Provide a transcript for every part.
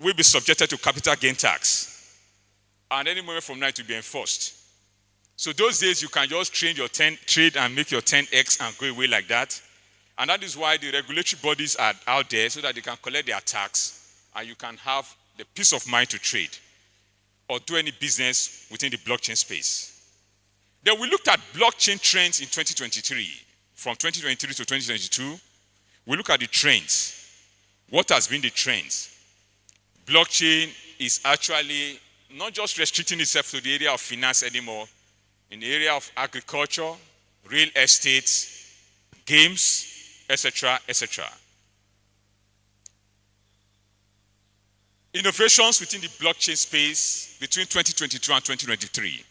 will be subjected to capital gain tax. And any moment from now, it will be enforced. So those days, you can just trade and make your 10x and go away like that. And that is why the regulatory bodies are out there so that they can collect their tax and you can have the peace of mind to trade or do any business within the blockchain space. Then we looked at blockchain trends in 2023. From 2023 to 2022, we look at the trends. What has been the trends? Blockchain is actually not just restricting itself to the area of finance anymore, in the area of agriculture, real estate, games, etc., etc. Innovations within the blockchain space between 2022 and 2023.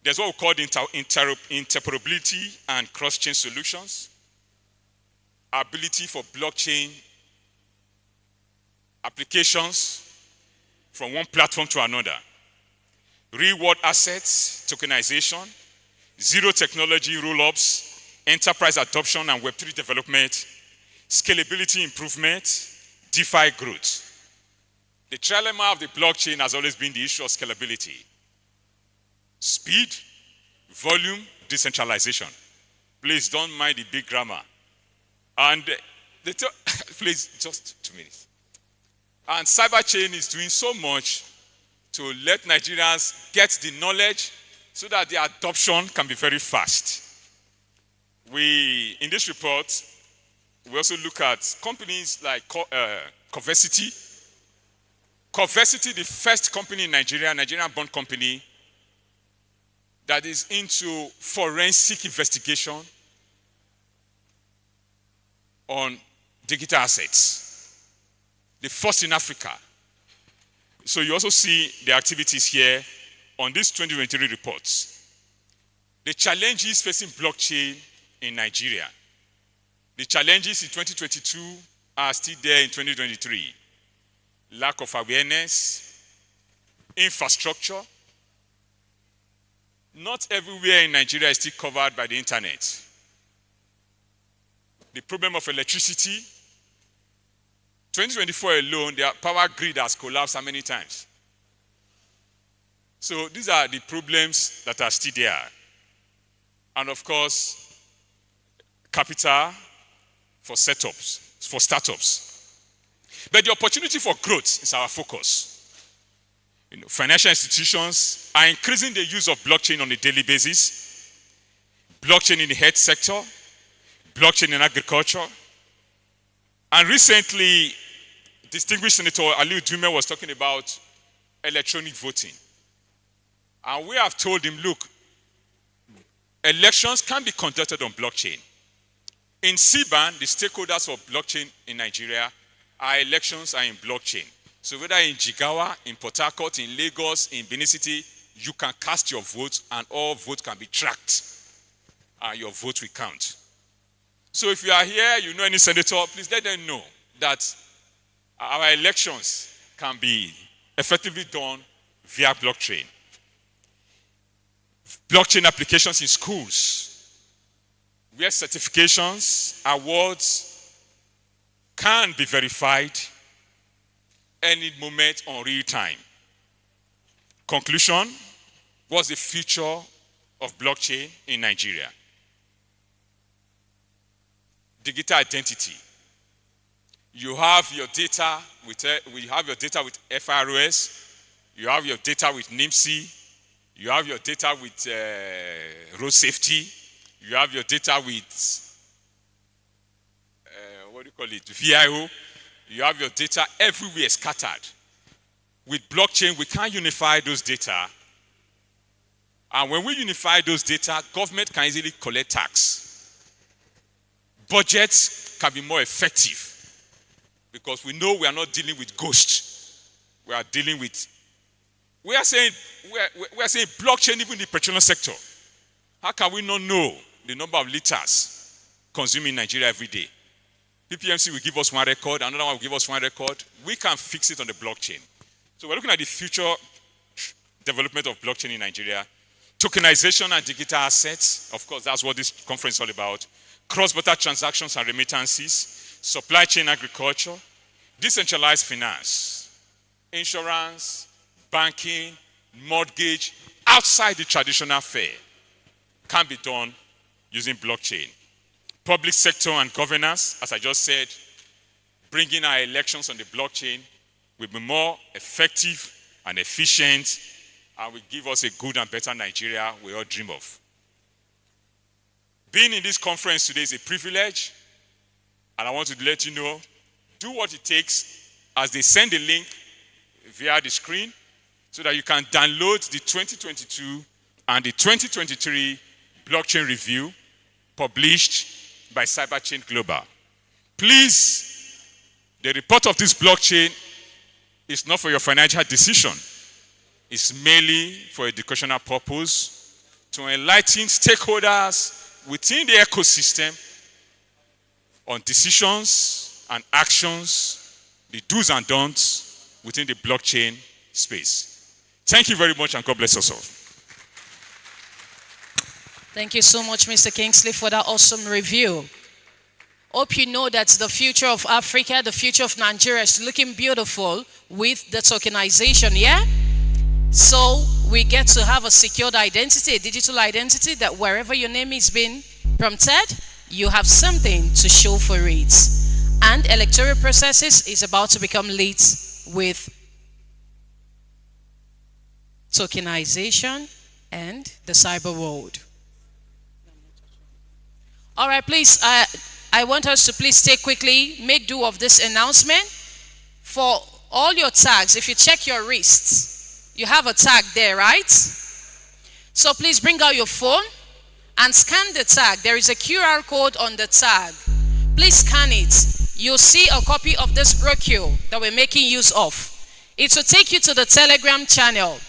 There's what we call interoperability and cross-chain solutions, ability for blockchain applications from one platform to another, Real World Assets Tokenization, zero technology roll-ups, enterprise adoption and Web3 development, scalability improvement, DeFi growth. The trilemma of the blockchain has always been the issue of scalability. Speed, volume, decentralization. Please don't mind the big grammar. And please, just 2 minutes. And Cyberchain is doing so much to let Nigerians get the knowledge so that the adoption can be very fast. In this report, we also look at companies like Covesity. Covesity, the first company in Nigeria, Nigerian-born company, that is into forensic investigation on digital assets. The first in Africa. So you also see the activities here on these 2023 reports. The challenges facing blockchain in Nigeria. The challenges in 2022 are still there in 2023. Lack of awareness, infrastructure. Not everywhere in Nigeria is still covered by the internet. The problem of electricity. 2024 alone, the power grid has collapsed how many times? So these are the problems that are still there. And of course, capital for startups. But the opportunity for growth is our focus. Financial institutions are increasing the use of blockchain on a daily basis. Blockchain in the health sector, blockchain in agriculture. And recently, distinguished Senator Aliu Dume was talking about electronic voting. And we have told him, look, elections can be conducted on blockchain. In CBAN, the stakeholders for blockchain in Nigeria, our elections are in blockchain. So whether in Jigawa, in Port Harcourt, in Lagos, in Benin City, you can cast your vote and all votes can be tracked. And your vote will count. So if you are here, you know any senator, please let them know that our elections can be effectively done via blockchain. Blockchain applications in schools, where certifications, awards can be verified any moment on real time. Conclusion, what's the future of blockchain in Nigeria? Digital identity. You have your data with FROS, you have your data with NIMSI, you have your data with road safety, you have your data with VIO, you have your data everywhere scattered. With blockchain, we can unify those data. And when we unify those data, government can easily collect tax. Budgets can be more effective because we know we are not dealing with ghosts. We are dealing with, we are saying blockchain even in the petroleum sector. How can we not know the number of liters consumed in Nigeria every day? PPMC will give us one record, another one will give us one record. We can fix it on the blockchain. So we're looking at the future development of blockchain in Nigeria. Tokenization and digital assets. Of course, that's what this conference is all about. Cross-border transactions and remittances. Supply chain agriculture. Decentralized finance. insurance, banking, mortgage, outside the traditional fare can be done using blockchain. Public sector and governance, as I just said, bringing our elections on the blockchain will be more effective and efficient and will give us a good and better Nigeria we all dream of. Being in this conference today is a privilege, and I want to let you know, do what it takes as they send the link via the screen so that you can download the 2022 and the 2023 blockchain review published by Cyberchain Global. Please, the report of this blockchain is not for your financial decision. It's merely for educational purpose to enlighten stakeholders within the ecosystem on decisions and actions, the do's and don'ts within the blockchain space. Thank you very much, and God bless us all. Thank you so much, Mr. Kingsley, for that awesome review. Hope you know that the future of Africa, the future of Nigeria is looking beautiful with the tokenization, yeah? So we get to have a secured identity, a digital identity, that wherever your name is being prompted, you have something to show for it. And electoral processes is about to become lit with tokenization and the cyber world. All right, please, I want us to please take quickly, make do of this announcement. For all your tags, if you check your wrists, you have a tag there, right? So please bring out your phone and scan the tag. There is a QR code on the tag. Please scan it. You'll see a copy of this brochure that we're making use of. It will take you to the Telegram channel.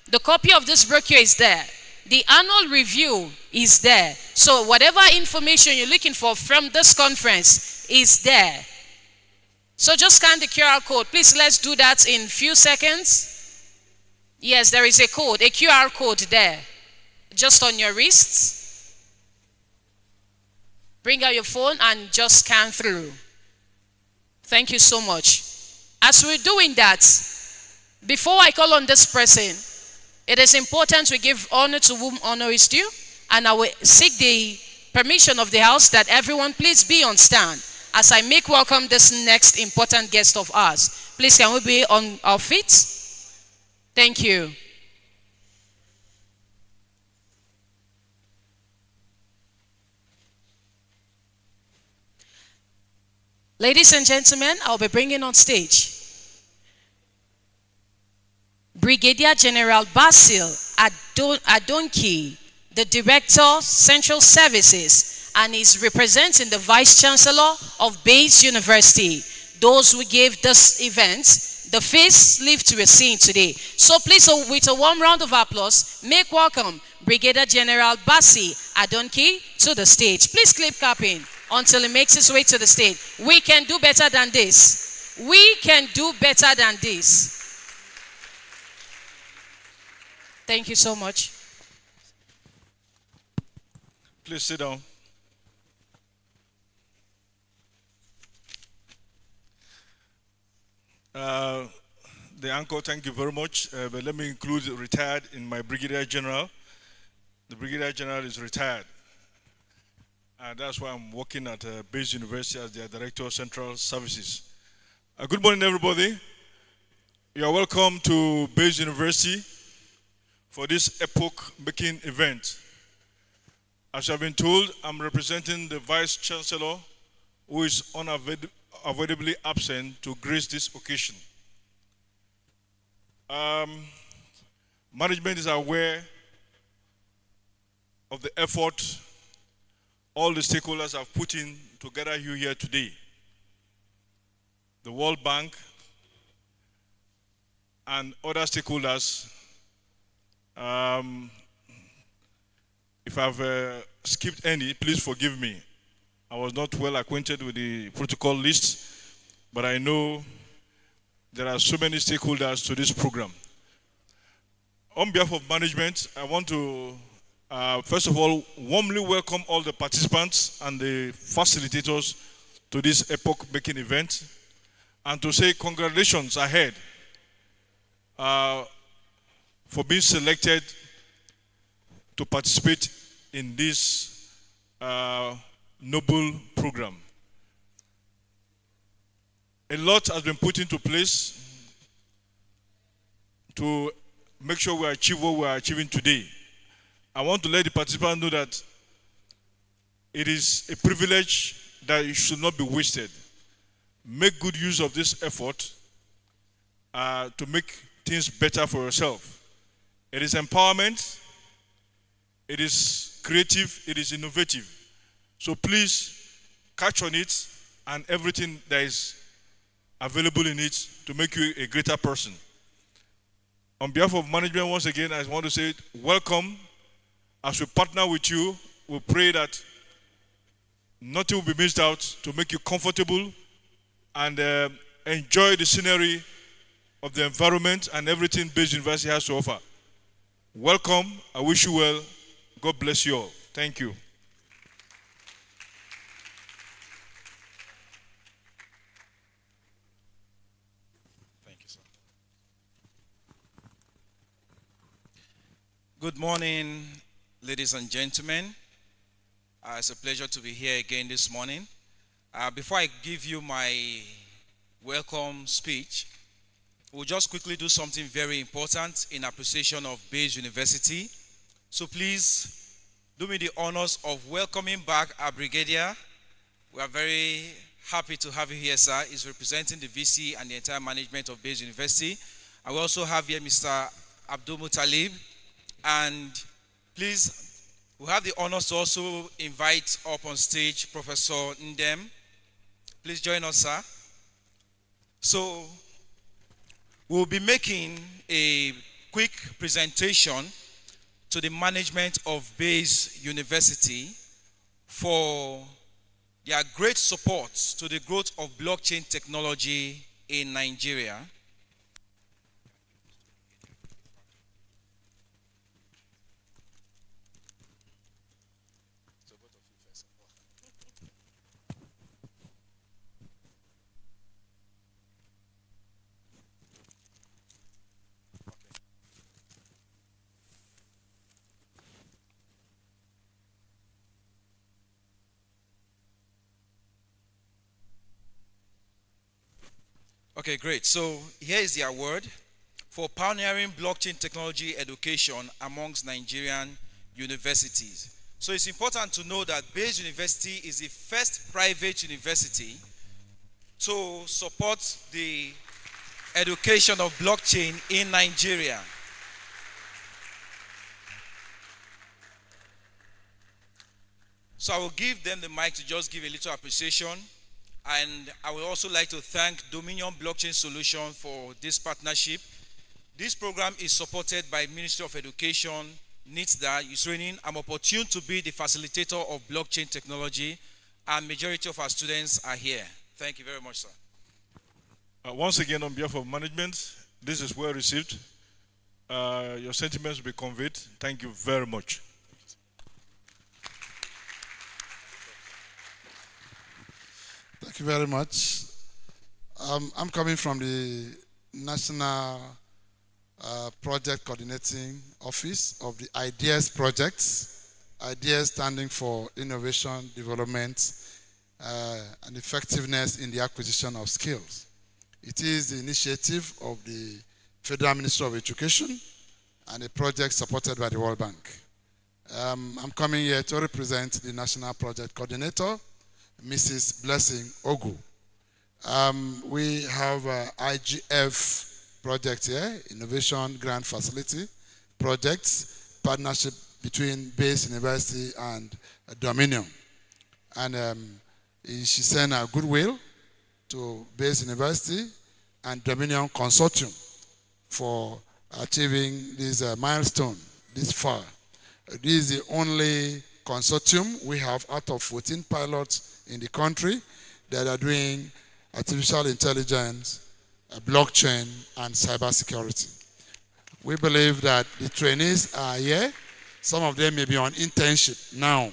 The copy of this brochure is there. The annual review is there. So whatever information you're looking for from this conference is there. So just scan the QR code. Please, let's do that in a few seconds. Yes, there is a code, a QR code there, just on your wrists. Bring out your phone and just scan through. Thank you so much. As we're doing that, before I call on this person, it is important we give honor to whom honor is due, and I will seek the permission of the house that everyone please be on stand as I make welcome this next important guest of ours. Please, can we be on our feet? Thank you. Ladies and gentlemen, I'll be bringing on stage Brigadier General Basil Adonki, the Director, Central Services, and is representing the Vice Chancellor of Bayes University. Those who gave this event the face lift we're seeing today. So please, with a warm round of applause, make welcome Brigadier General Basil Adonki to the stage. Please keep clapping until he makes his way to the stage. We can do better than this. We can do better than this. Thank you so much. Please sit down. The anchor, thank you very much. But let me include retired in my Brigadier General. The Brigadier General is retired. That's why I'm working at Bayes University as their Director of Central Services. Good morning, everybody. You are welcome to Bayes University for this epoch-making event. As you have been told, I'm representing the Vice Chancellor, who is unavoidably absent to grace this occasion. Management is aware of the effort all the stakeholders have put in to gather you here today. The World Bank and other stakeholders. If I've skipped any, please forgive me. I was not well acquainted with the protocol list, but I know there are so many stakeholders to this program. On behalf of management, I want to, first of all, warmly welcome all the participants and the facilitators to this epoch-making event, and to say congratulations ahead for being selected to participate in this noble program. A lot has been put into place to make sure we achieve what we are achieving today. I want to let the participants know that it is a privilege that it should not be wasted. Make good use of this effort to make things better for yourself. It is empowerment, it is creative, it is innovative. So please catch on it and everything that is available in it to make you a greater person. On behalf of management, once again, I want to say welcome. As we partner with you, we pray that nothing will be missed out to make you comfortable and enjoy the scenery of the environment and everything Bayes University has to offer. Welcome. I wish you well. God bless you all. Thank you. Thank you, sir. Good morning, ladies and gentlemen. It's a pleasure to be here again this morning. Before I give you my welcome speech, we'll just quickly do something very important in appreciation of Bayes University. So please do me the honors of welcoming back our brigadier. We are very happy to have you here, sir. He's representing the VC and the entire management of Bayes University. And we also have here Mr. Abdul Muttalib. And please, we have the honors to also invite up on stage Professor Ndem. Please join us, sir. So, we'll be making a quick presentation to the management of Bayes University for their great support to the growth of blockchain technology in Nigeria. Okay, great. So here is the award for pioneering blockchain technology education amongst Nigerian universities. So it's important to know that Bayes University is the first private university to support the education of blockchain in Nigeria. So I will give them the mic to just give a little appreciation. And I would also like to thank Dominion Blockchain Solution for this partnership. This program is supported by Ministry of Education, NITDA, Training. I'm opportune to be the facilitator of blockchain technology, and majority of our students are here. Thank you very much, sir. Once again, on behalf of management, this is well received. Your sentiments will be conveyed. Thank you very much. Thank you very much. I'm coming from the National Project Coordinating Office of the IDEAS projects. IDEAS standing for Innovation, Development, and Effectiveness in the Acquisition of Skills. It is the initiative of the Federal Ministry of Education and a project supported by the World Bank. I'm coming here to represent the National Project Coordinator, Mrs. Blessing Ogu. We have IGF project here, Innovation Grant Facility projects, partnership between Bayes University and Dominion. And she sent a goodwill to Bayes University and Dominion Consortium for achieving this milestone this far. This is the only consortium we have out of 14 pilots in the country that are doing artificial intelligence, blockchain, and cybersecurity. We believe that the trainees are here. Some of them may be on internship now.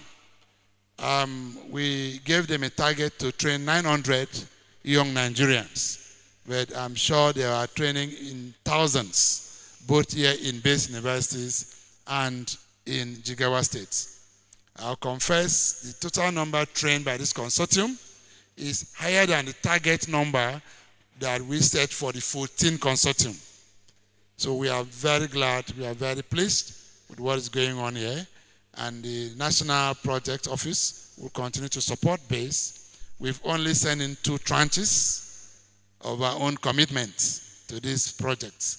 We gave them a target to train 900 young Nigerians. but I'm sure they are training in thousands, both here in base universities and in Jigawa State. I'll confess the total number trained by this consortium is higher than the target number that we set for the 14 consortium. So we are very glad, we are very pleased with what is going on here. And the National Project Office will continue to support BASE. We've only sent in 2 tranches of our own commitment to this project.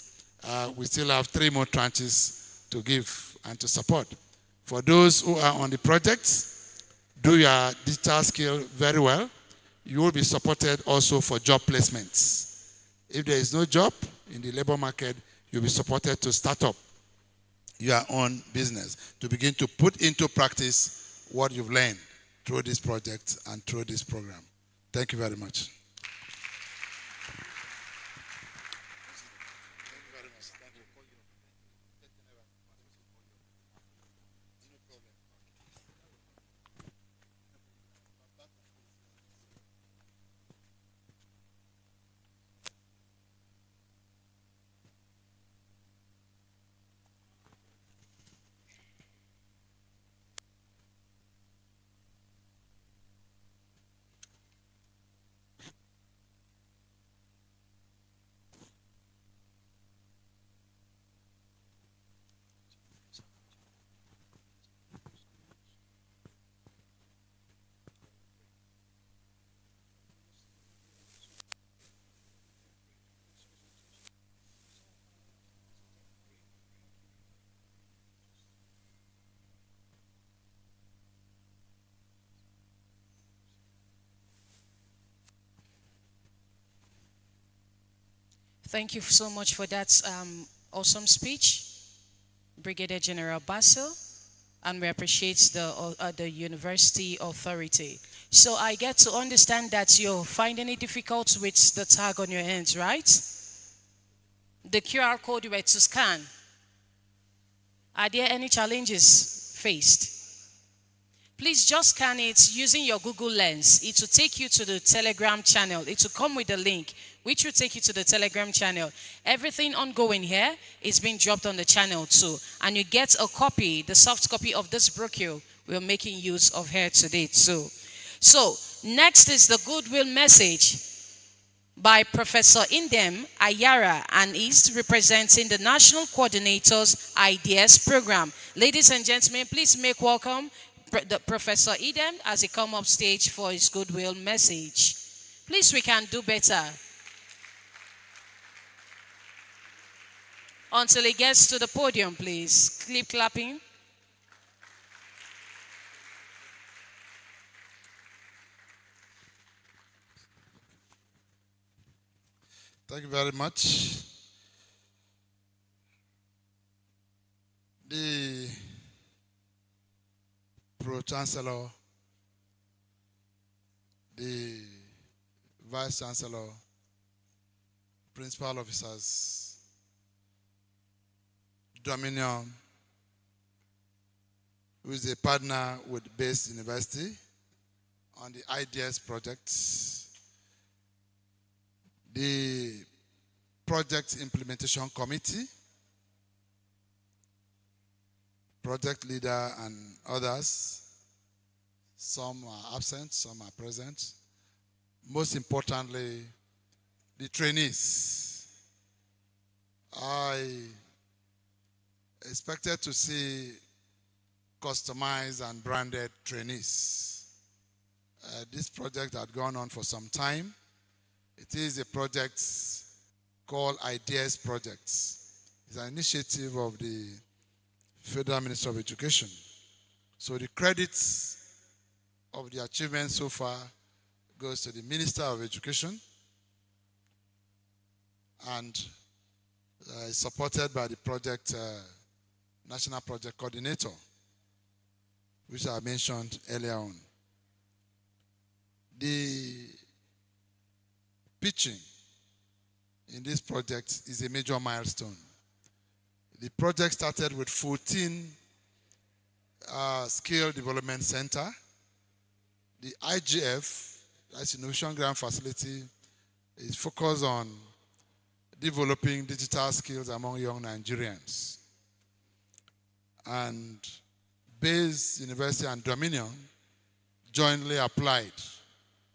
We still have 3 more tranches to give and to support. For those who are on the project, do your digital skill very well. You will be supported also for job placements. If there is no job in the labor market, you'll be supported to start up your own business, to begin to put into practice what you've learned through this project and through this program. Thank you very much. Thank you so much for that awesome speech, Brigadier General Basil, and we appreciate the university authority. So I get to understand that you're finding it difficult with the tag on your hands, right? The QR code you were to scan. Are there any challenges faced? Please just scan it using your Google Lens. It will take you to the Telegram channel. It will come with a link, which will take you to the Telegram channel. Everything ongoing here is being dropped on the channel too. And you get a copy, the soft copy of this brochure we're making use of here today too. So, next is the goodwill message by Professor Indem Ayara, and is representing the National Coordinators Ideas Program. Ladies and gentlemen, please make welcome the Professor Idem as he come up stage for his goodwill message. Please, we can do better. Until he gets to the podium, please. Keep clapping. Thank you very much. The Pro-Chancellor, the Vice-Chancellor, Principal Officers, Dominion, who is a partner with Base University on the IDS project, the Project Implementation Committee, project leader and others. Some are absent, some are present. Most importantly, the trainees. I expected to see customized and branded trainees. This project had gone on for some time. It is a project called Ideas Projects. It's an initiative of the Federal Ministry of Education. So the credits of the achievement so far goes to the Minister of Education and is supported by the project National Project Coordinator, which I mentioned earlier on. The pitching in this project is a major milestone. The project started with 14 skill development center. The IGF, that's Innovation Grant Facility, is focused on developing digital skills among young Nigerians. And Base University and Dominion jointly applied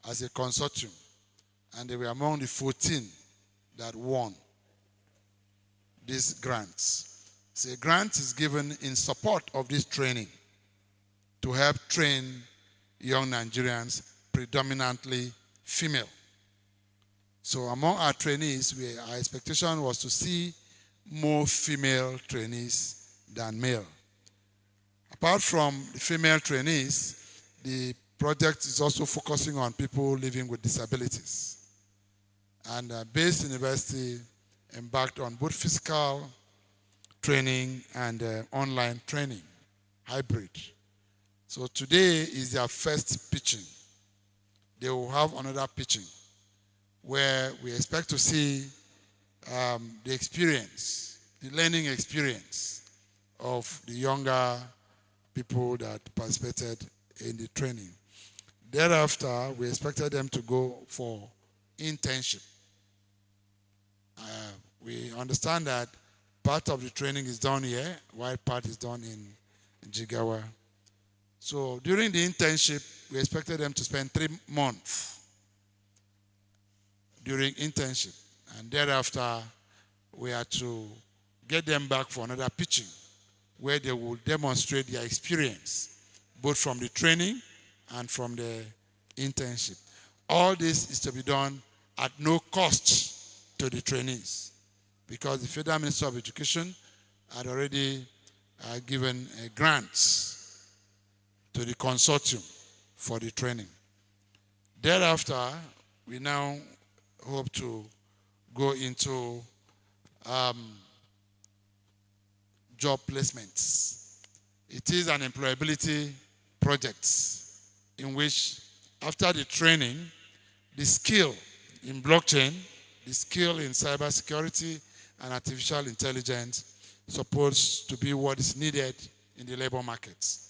as a consortium, and they were among the 14 that won these grants. So a grant is given in support of this training to help train young Nigerians, predominantly female. So among our trainees, our expectation was to see more female trainees than male. Apart from the female trainees, the project is also focusing on people living with disabilities. And Base University embarked on both physical training and online training, hybrid. So today is their first pitching. They will have another pitching where we expect to see the experience, the learning experience of the younger people that participated in the training. Thereafter, we expected them to go for internship. We understand that part of the training is done here, while part is done in Jigawa. So during the internship, we expected them to spend 3 months during internship. And thereafter, we had to get them back for another pitching where they will demonstrate their experience, both from the training and from the internship. All this is to be done at no cost to the trainees, because the Federal Ministry of Education had already given grants to the consortium for the training. Thereafter, we now hope to go into job placements. It is an employability project in which, after the training, the skill in blockchain, the skill in cybersecurity and artificial intelligence supposed to be what is needed in the labor markets.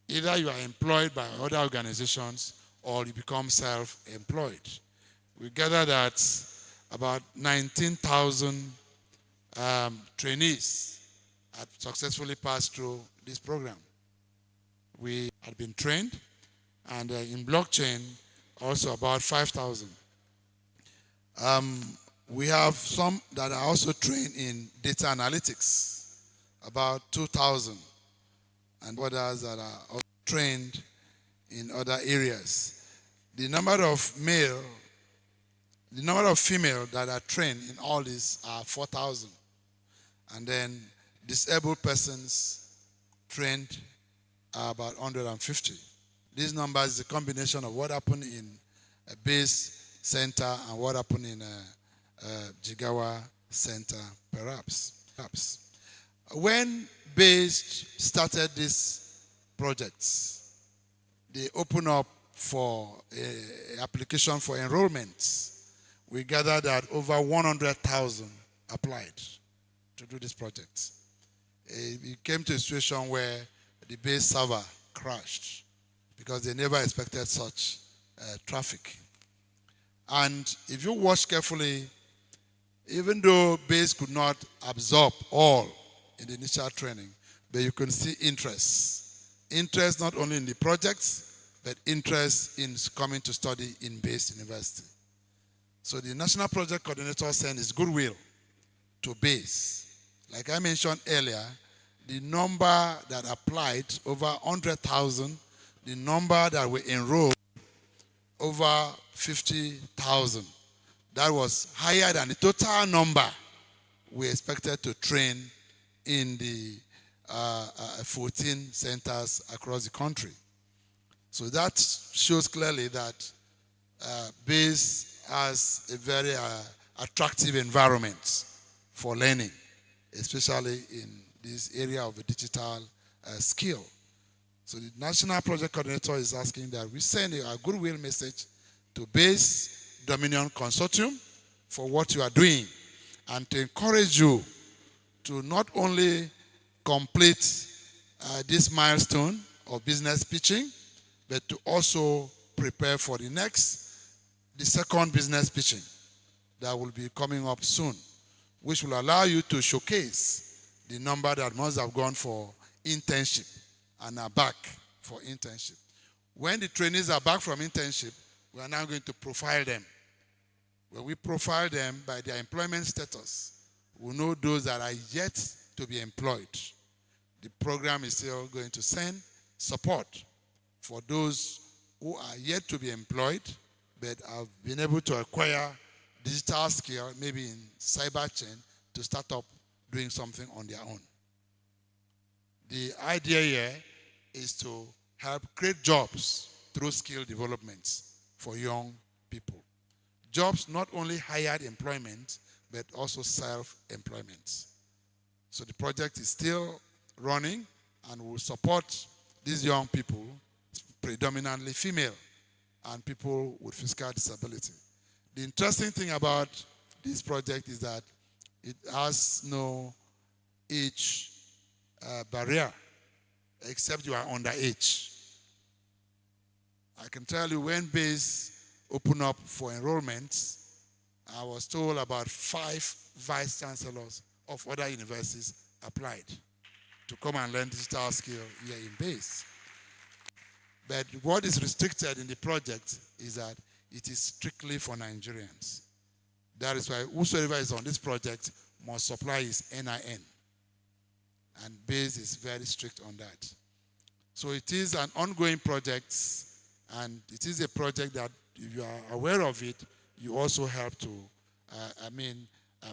Either you are employed by other organizations or you become self-employed. We gather that about 19,000 trainees had successfully passed through this program. We had been trained, and in blockchain, also about 5,000. We have some that are also trained in data analytics, about 2,000, and others that are also trained in other areas. The number of female that are trained in all these are 4,000. And then disabled persons trained are about 150. These numbers is a combination of what happened in a base center and what happened in a Jigawa center, perhaps. When Base started these projects, they opened up for an application for enrollment. We gathered that over 100,000 applied to do this project. It came to a situation where the base server crashed because they never expected such traffic. And if you watch carefully, even though base could not absorb all in the initial training, but you can see interest. Interest not only in the projects, but interest in coming to study in Base University. So the National Project Coordinator sent his goodwill to Base. Like I mentioned earlier, the number that applied, over 100,000, the number that were enrolled, over 50,000. That was higher than the total number we expected to train in the 14 centers across the country. So that shows clearly that Base has a very attractive environment for learning, especially in this area of the digital skill. So the National Project Coordinator is asking that we send a goodwill message to Base Dominion Consortium for what you are doing, and to encourage you to not only complete this milestone of business pitching, but to also prepare for the second business pitching, that will be coming up soon, which will allow you to showcase the number that must have gone for internship and are back for internship. When the trainees are back from internship, we are now going to profile them. When we profile them by their employment status, we know those that are yet to be employed. The program is still going to send support for those who are yet to be employed but have been able to acquire digital skill, maybe in Cyberchain, to start up doing something on their own. The idea here is to help create jobs through skill development for young people. Jobs, not only hired employment, but also self-employment. So the project is still running and will support these young people, predominantly female, and people with physical disability. The interesting thing about this project is that it has no age barrier, except you are underage. I can tell you when BASE opened up for enrollment, I was told about 5 vice chancellors of other universities applied to come and learn digital skill here in BASE. But what is restricted in the project is that it is strictly for Nigerians. That is why whosoever is on this project must supply his NIN. And BASE is very strict on that. So it is an ongoing project, and it is a project that if you are aware of it, you also help to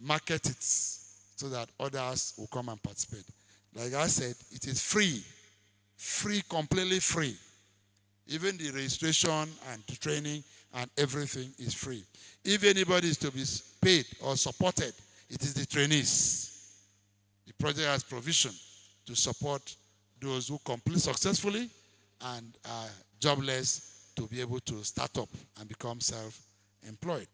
market it so that others will come and participate. Like I said, it is free, completely free. Even the registration and the training and everything is free. If anybody is to be paid or supported, it is the trainees. The project has provision to support those who complete successfully and are jobless to be able to start up and become self-employed.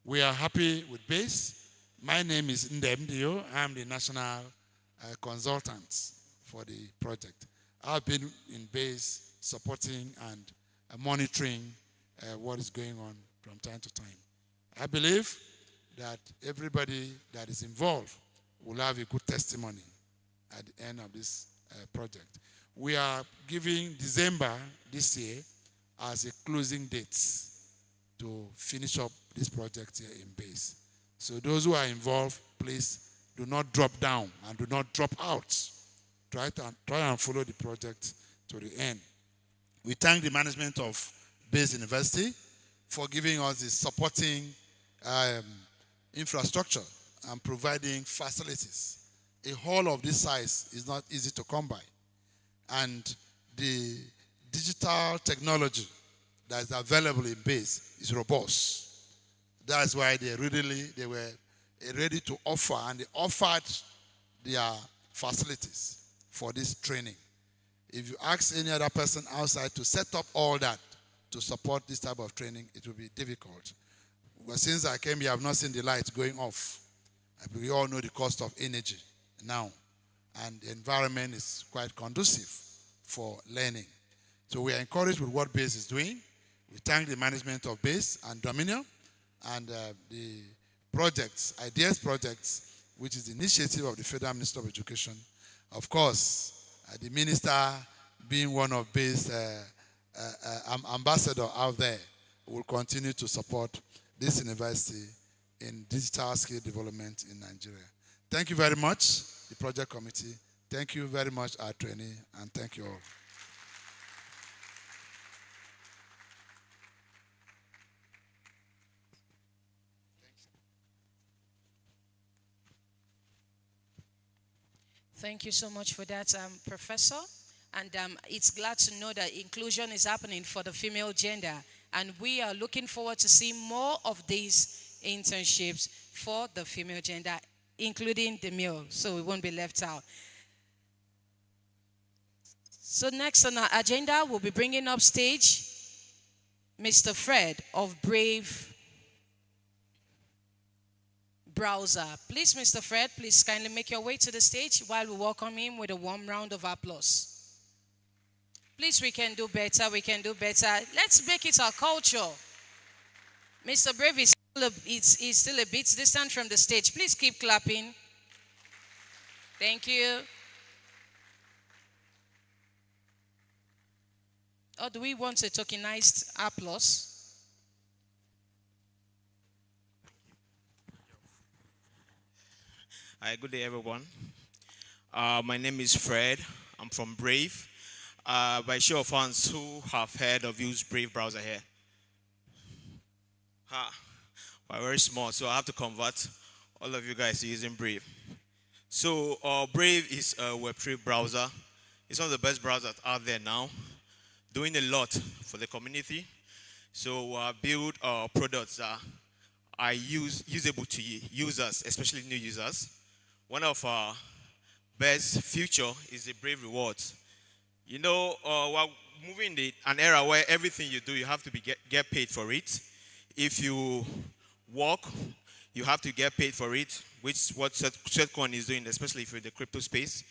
We are happy with BASE. My name is Ndemdio. I'm the national consultant for the project. I've been in BASE supporting and monitoring what is going on from time to time. I believe that everybody that is involved will have a good testimony at the end of this project. We are giving December this year as a closing date to finish up this project here in BASE. So those who are involved, please do not drop down and do not drop out. Try and follow the project to the end. We thank the management of BASE University for giving us the supporting infrastructure and providing facilities. A hall of this size is not easy to come by. And the digital technology that is available in BASE is robust. That's why they were ready to offer, and they offered their facilities for this training. If you ask any other person outside to set up all that to support this type of training, it will be difficult. But since I came here, I have not seen the lights going off. We all know the cost of energy now, and the environment is quite conducive for learning. So we are encouraged with what BASE is doing. We thank the management of BASE and Dominion and the projects, ideas projects, which is the initiative of the Federal Minister of Education. Of course, the minister being one of BASE ambassador out there will continue to support this university in digital skill development in Nigeria. Thank you very much, the project committee. Thank you very much, our trainee, and thank you all. Thank you so much for that, Professor. And it's glad to know that inclusion is happening for the female gender. And we are looking forward to see more of these internships for the female gender, including the male, so we won't be left out. So next on our agenda, we'll be bringing up stage Mr. Fred of Brave Browser. Please, Mr. Fred, please kindly make your way to the stage while we welcome him with a warm round of applause. Please, we can do better, we can do better. Let's make it our culture. Mr. Brave is It's still a bit distant from the stage. Please keep clapping. Thank you. Or do we want a tokenized applause? Hi, good day, everyone. My name is Fred. I'm from Brave. By show of hands, who have heard of used Brave browser here? We're very small, so I have to convert all of you guys to using Brave. So Brave is a Web3 browser. It's one of the best browsers out there now, doing a lot for the community. So build products that are usable to users, especially new users. One of our best future is the Brave Rewards. You know, we're moving in an era where everything you do, you have to get paid for it. If you work, you have to get paid for it, which is what Setcoin is doing, especially if you're in the crypto space.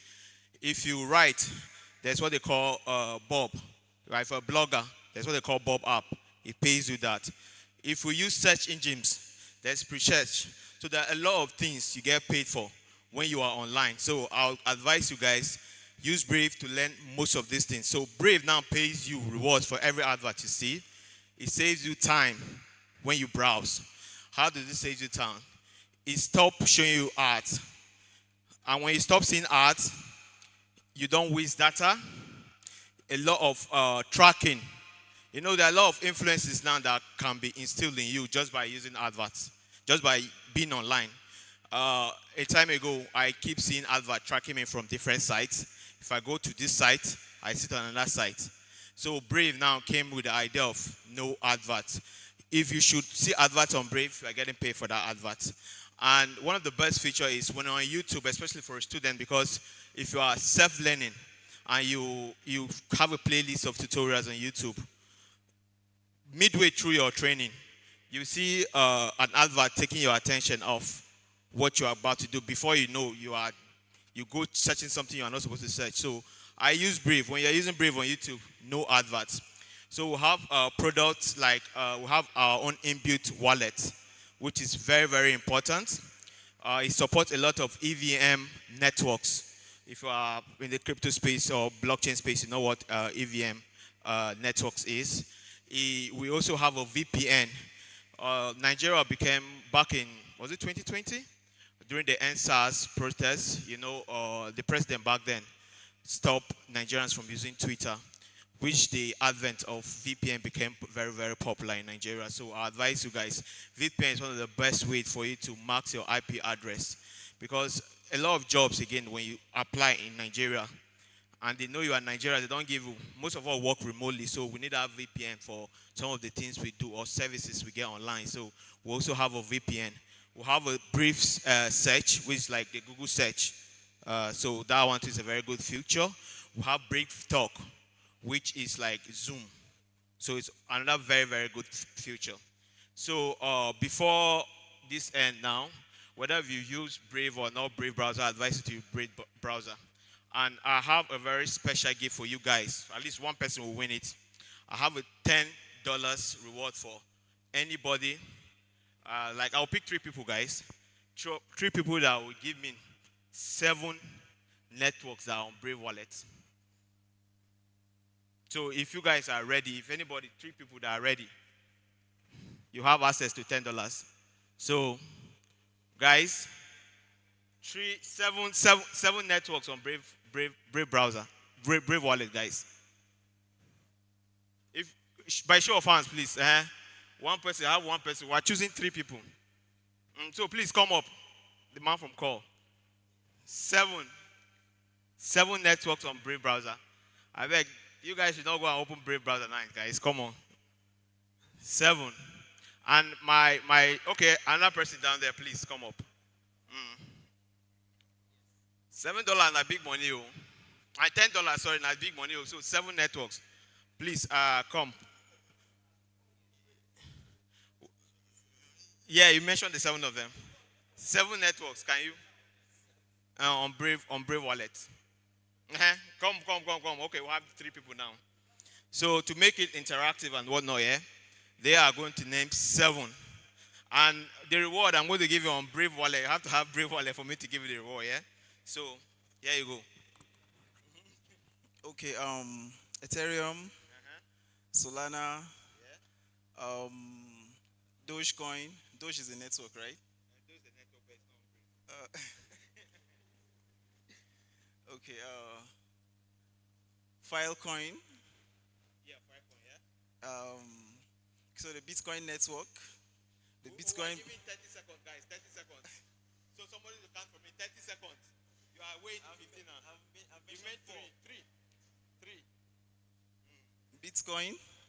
If you write, there's what they call Bob. Right? For a blogger, there's what they call Bob app. It pays you that. If we use search engines, there's pre-search. So there are a lot of things you get paid for when you are online. So I'll advise you guys, use Brave to learn most of these things. So Brave now pays you rewards for every advert you see. It saves you time when you browse. How does it save you time? It stops showing you ads. And when you stop seeing ads, you don't waste data. A lot of tracking. You know, there are a lot of influences now that can be instilled in you just by using adverts, just by being online. A time ago, I keep seeing advert tracking me from different sites. If I go to this site, I sit on another site. So Brave now came with the idea of no adverts. If you should see adverts on Brave, you are getting paid for that advert. And one of the best features is when you're on YouTube, especially for a student, because if you are self-learning and you have a playlist of tutorials on YouTube, midway through your training, you see an advert taking your attention off what you are about to do. Before you know, you go searching something you are not supposed to search. So I use Brave. When you're using Brave on YouTube, no adverts. So we have products like we have our own inbuilt wallet, which is very, very important. It supports a lot of EVM networks. If you are in the crypto space or blockchain space, you know what EVM networks is. We also have a VPN. Nigeria became, back in, was it 2020? During the NSAS protests, you know, the president back then stopped Nigerians from using Twitter, which the advent of VPN became very, very popular in Nigeria. So I advise you guys, VPN is one of the best ways for you to max your IP address, because a lot of jobs, again, when you apply in Nigeria and they know you are Nigeria, they don't give you, most of us work remotely, so we need to have VPN for some of the things we do or services we get online. So we also have a VPN. We have a brief search, which is like the Google search. So that one is a very good feature. We have Brief Talk, which is like Zoom. So it's another very, very good feature. So before this end now, whether you use Brave or not Brave browser, I advise you to use Brave browser. And I have a very special gift for you guys. At least one person will win it. I have a $10 reward for anybody. Like I'll pick 3 people, guys. 3 people that will give me 7 networks that are on Brave Wallet. So if you guys are ready, if anybody, 3 people that are ready, you have access to $10. So, guys, 7 networks on Brave browser, Brave Wallet, guys. If by show of hands, please. One person, I have one person. We're choosing 3 people. So please come up. The man from call. 7 networks on Brave browser. I beg you guys should not go and open Brave browser 9, guys. Come on. 7. And my okay, another person down there, please come up. $7 na big money, oh. And $10, sorry, na big money, oh. So 7 networks. Please come. Yeah, you mentioned the 7 of them. 7 networks, can you? On Brave Wallet. Come. Okay, we'll have 3 people now. So to make it interactive and whatnot, yeah, they are going to name 7. And the reward I'm going to give you on Brave Wallet, you have to have Brave Wallet for me to give you the reward, yeah? So, here you go. Okay, Ethereum, Solana, um, Dogecoin. Doge is a network, right? Uh, okay, Filecoin. Yeah, 5 point, yeah? Um, so the Bitcoin network, the Bitcoin. Give me 30 seconds, guys, 30 seconds. So somebody to count for me, 30 seconds. You are waiting 15 now. You made three.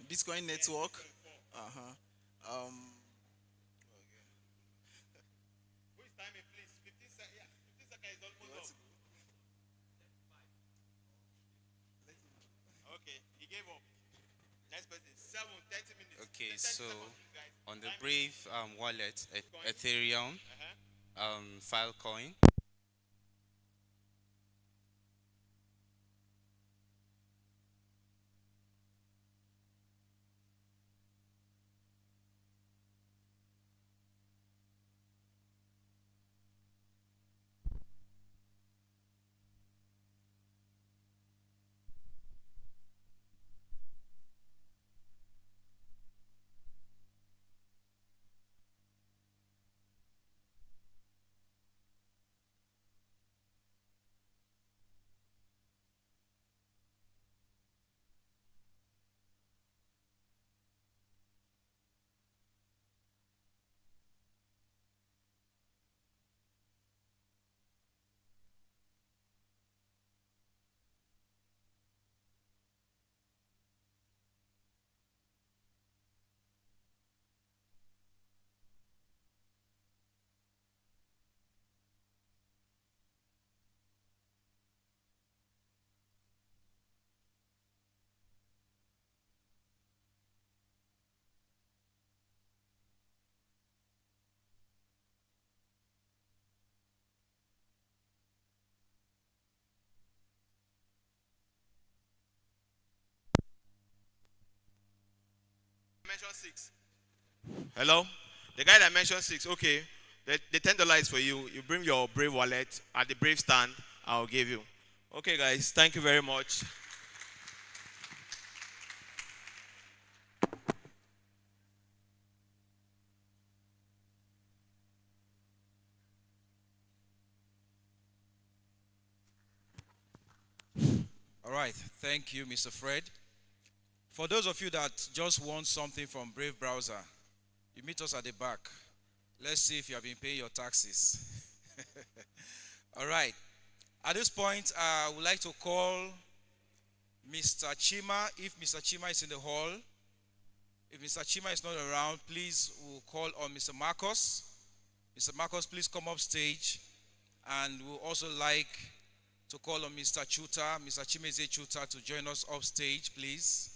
Bitcoin network. Uh-huh. Who is timing, please? 15 seconds. Yeah, 15 seconds is almost up. Okay, he gave up. Next person, 30 minutes. Okay, 30 so seconds, please, guys. on the Time Brave wallet, Ethereum, Filecoin, mentioned 6. Hello? The guy that mentioned 6, okay. The $10 is for you. You bring your Brave wallet at the Brave stand, I'll give you. Okay, guys, thank you very much. All right, thank you, Mr. Fred. For those of you that just want something from Brave Browser, you meet us at the back. Let's see if you have been paying your taxes. All right. At this point, I would like to call Mr. Chima. If Mr. Chima is in the hall, if Mr. Chima is not around, please we'll call on Mr. Marcos. Mr. Marcos, please come up stage. And we'll also like to call on Mr. Chuta, Mr. Chimeze Chuta, to join us up stage, please.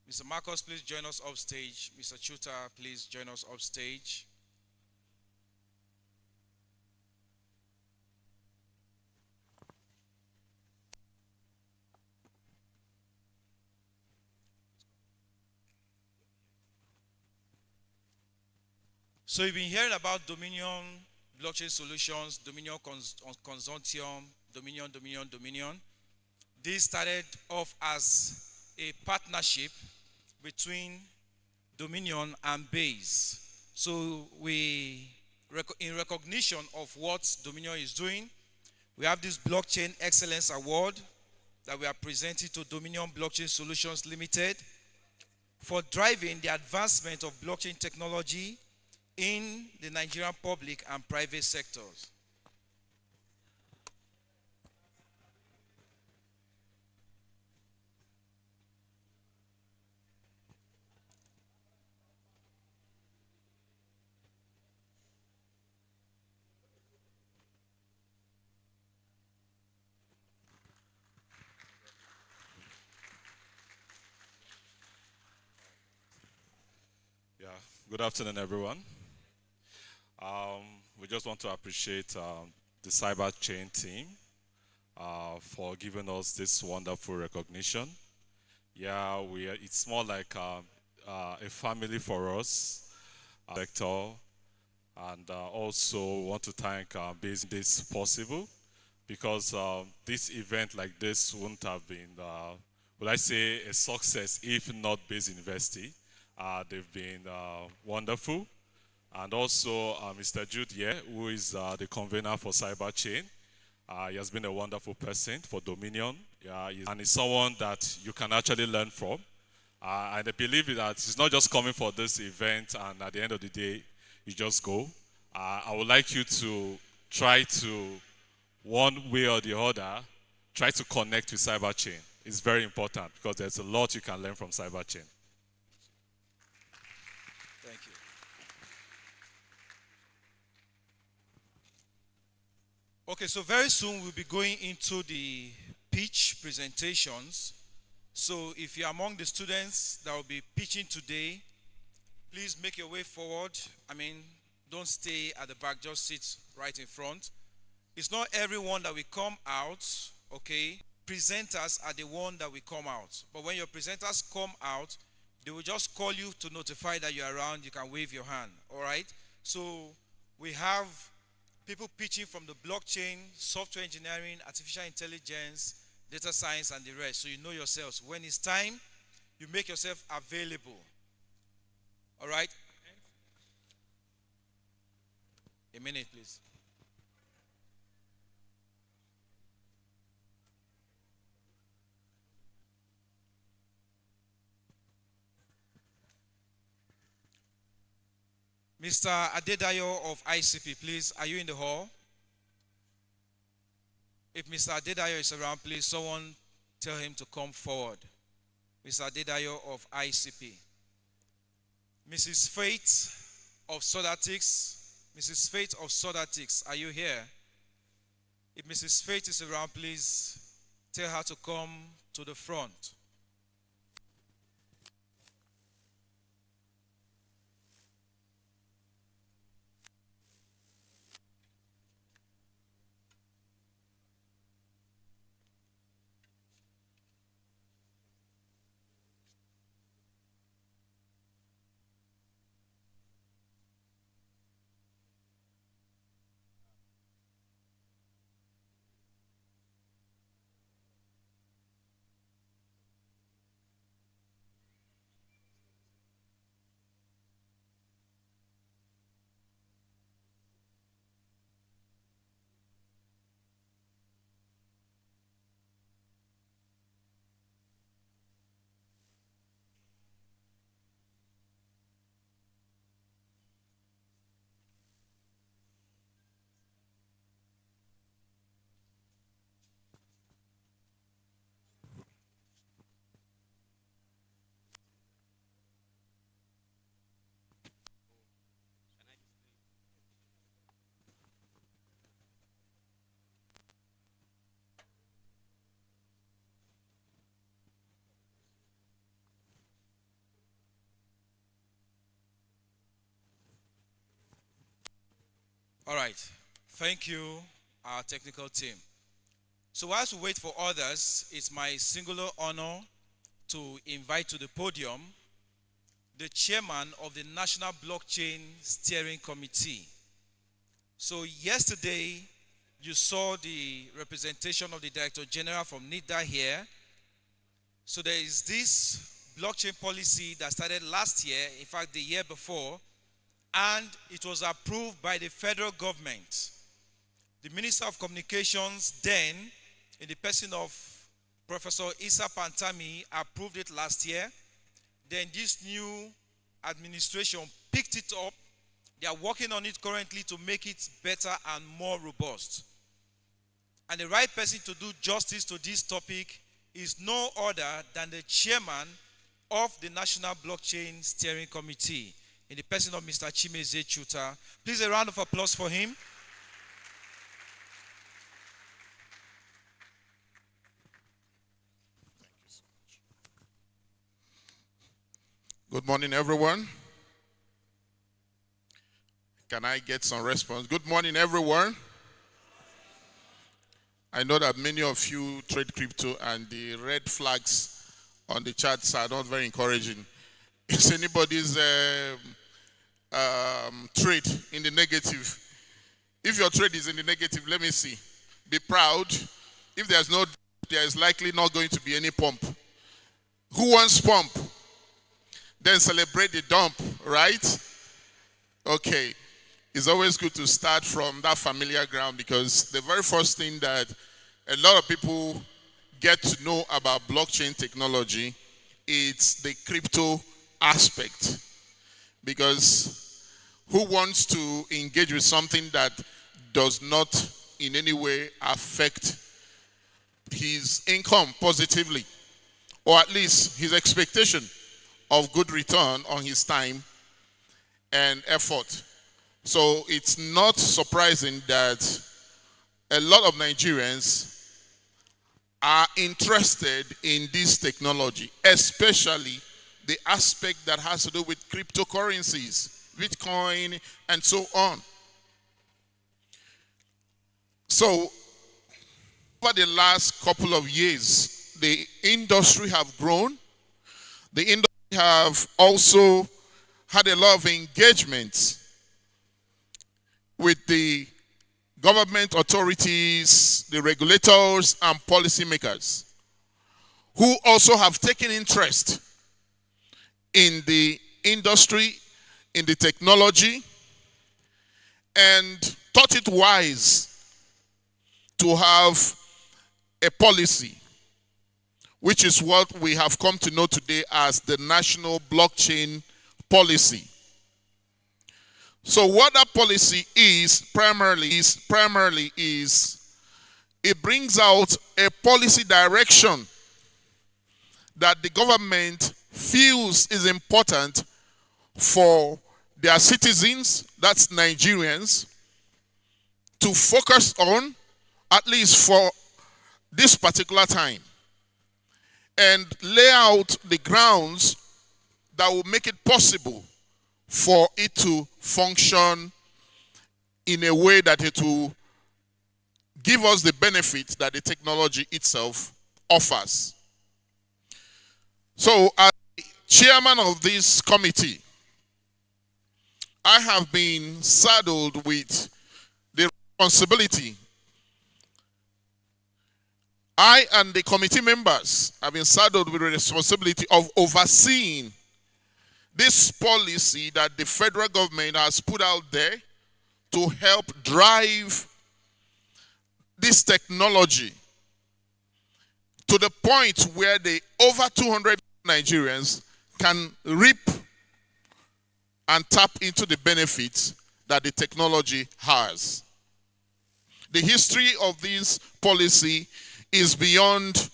Mr. Marcos, please join us up stage. Mr. Chuta, please join us up stage. So you've been hearing about Dominion blockchain solutions, Dominion consortium, Dominion. This started off as a partnership between Dominion and Base. So in recognition of what Dominion is doing, we have this Blockchain Excellence Award that we are presenting to Dominion Blockchain Solutions Limited for driving the advancement of blockchain technology in the Nigerian public and private sectors. Yeah, good afternoon, everyone. We just want to appreciate the Cyberchain team for giving us this wonderful recognition. Yeah, it's more like a family for us, sector, and also want to thank Base this possible because this event like this wouldn't have been, would I say, a success if not Base University. They've been wonderful. And also Mr. Jude here, who is the convener for Cyberchain. He has been a wonderful person for Dominion, and he's someone that you can actually learn from. And I believe that he's not just coming for this event and at the end of the day, you just go. I would like you to try to, one way or the other, try to connect with Cyberchain. It's very important because there's a lot you can learn from Cyberchain. Thank you. Okay, so very soon we'll be going into the pitch presentations. So if you're among the students that will be pitching today, please make your way forward. Don't stay at the back, just sit right in front. It's not everyone that will come out, okay? Presenters are the one that will come out. But when your presenters come out, they will just call you to notify that you're around. You can wave your hand, all right? So we have people pitching from the blockchain, software engineering, artificial intelligence, data science, and the rest. So you know yourselves. When it's time, you make yourself available. All right? A minute, please. Mr. Adedayo of ICP, please, are you in the hall? If Mr. Adedayo is around, please, someone tell him to come forward. Mr. Adedayo of ICP. Mrs. Faith of Sodatics. Mrs. Faith of Sodatics, are you here? If Mrs. Faith is around, please tell her to come to the front. All right. Thank you, our technical team. So whilst we wait for others, it's my singular honor to invite to the podium the chairman of the National Blockchain Steering Committee. So yesterday, you saw the representation of the Director General from NIDA here. So there is this blockchain policy that started last year, in fact the year before, and it was approved by the federal government. The Minister of Communications then, in the person of Professor Issa Pantami, approved it last year. Then this new administration picked it up. They are working on it currently to make it better and more robust. And the right person to do justice to this topic is no other than the chairman of the National Blockchain Steering Committee, in the person of Mr. Chimeze Chuta. Please, a round of applause for him. Good morning, everyone. Can I get some response? Good morning, everyone. I know that many of you trade crypto and the red flags on the charts are not very encouraging. is anybody's trade in the negative. If your trade is in the negative, let me see. Be proud. If there's no, there is likely not going to be any pump. Who wants pump? Then celebrate the dump, right? Okay. It's always good to start from that familiar ground, because the very first thing that a lot of people get to know about blockchain technology is the crypto aspect. Because who wants to engage with something that does not in any way affect his income positively, or at least his expectation of good return on his time and effort? So it's not surprising that a lot of Nigerians are interested in this technology, especially the aspect that has to do with cryptocurrencies, Bitcoin, and so on. So, over the last couple of years, the industry have grown. The industry have also had a lot of engagements with the government authorities, the regulators, and policymakers, who also have taken interest in the industry, in the technology, and thought it wise to have a policy, which is what we have come to know today as the National Blockchain Policy. So what that policy is primarily is it brings out a policy direction that the government feels is important for their citizens, that's Nigerians, to focus on, at least for this particular time, and lay out the grounds that will make it possible for it to function in a way that it will give us the benefits that the technology itself offers. So, as chairman of this committee, I have been saddled with the responsibility. I and the committee members have been saddled with the responsibility of overseeing this policy that the federal government has put out there to help drive this technology to the point where the over 200 Nigerians can reap and tap into the benefits that the technology has. The history of this policy is beyond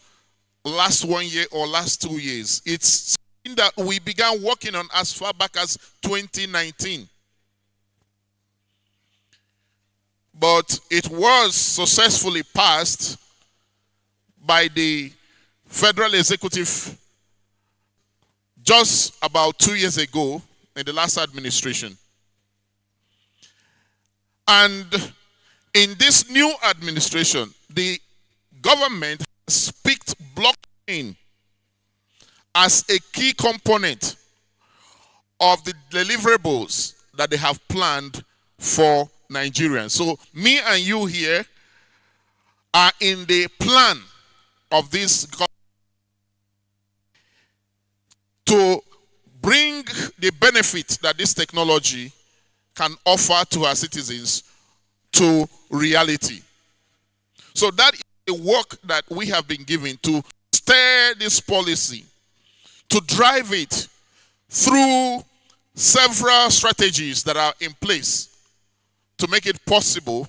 last 1 year or last 2 years. It's something that we began working on as far back as 2019. But it was successfully passed by the Federal Executive just about 2 years ago in the last administration. And in this new administration, the government has picked blockchain as a key component of the deliverables that they have planned for Nigerians. So me and you here are in the plan of this government to bring the benefit that this technology can offer to our citizens to reality. So that is the work that we have been given to steer this policy, to drive it through several strategies that are in place to make it possible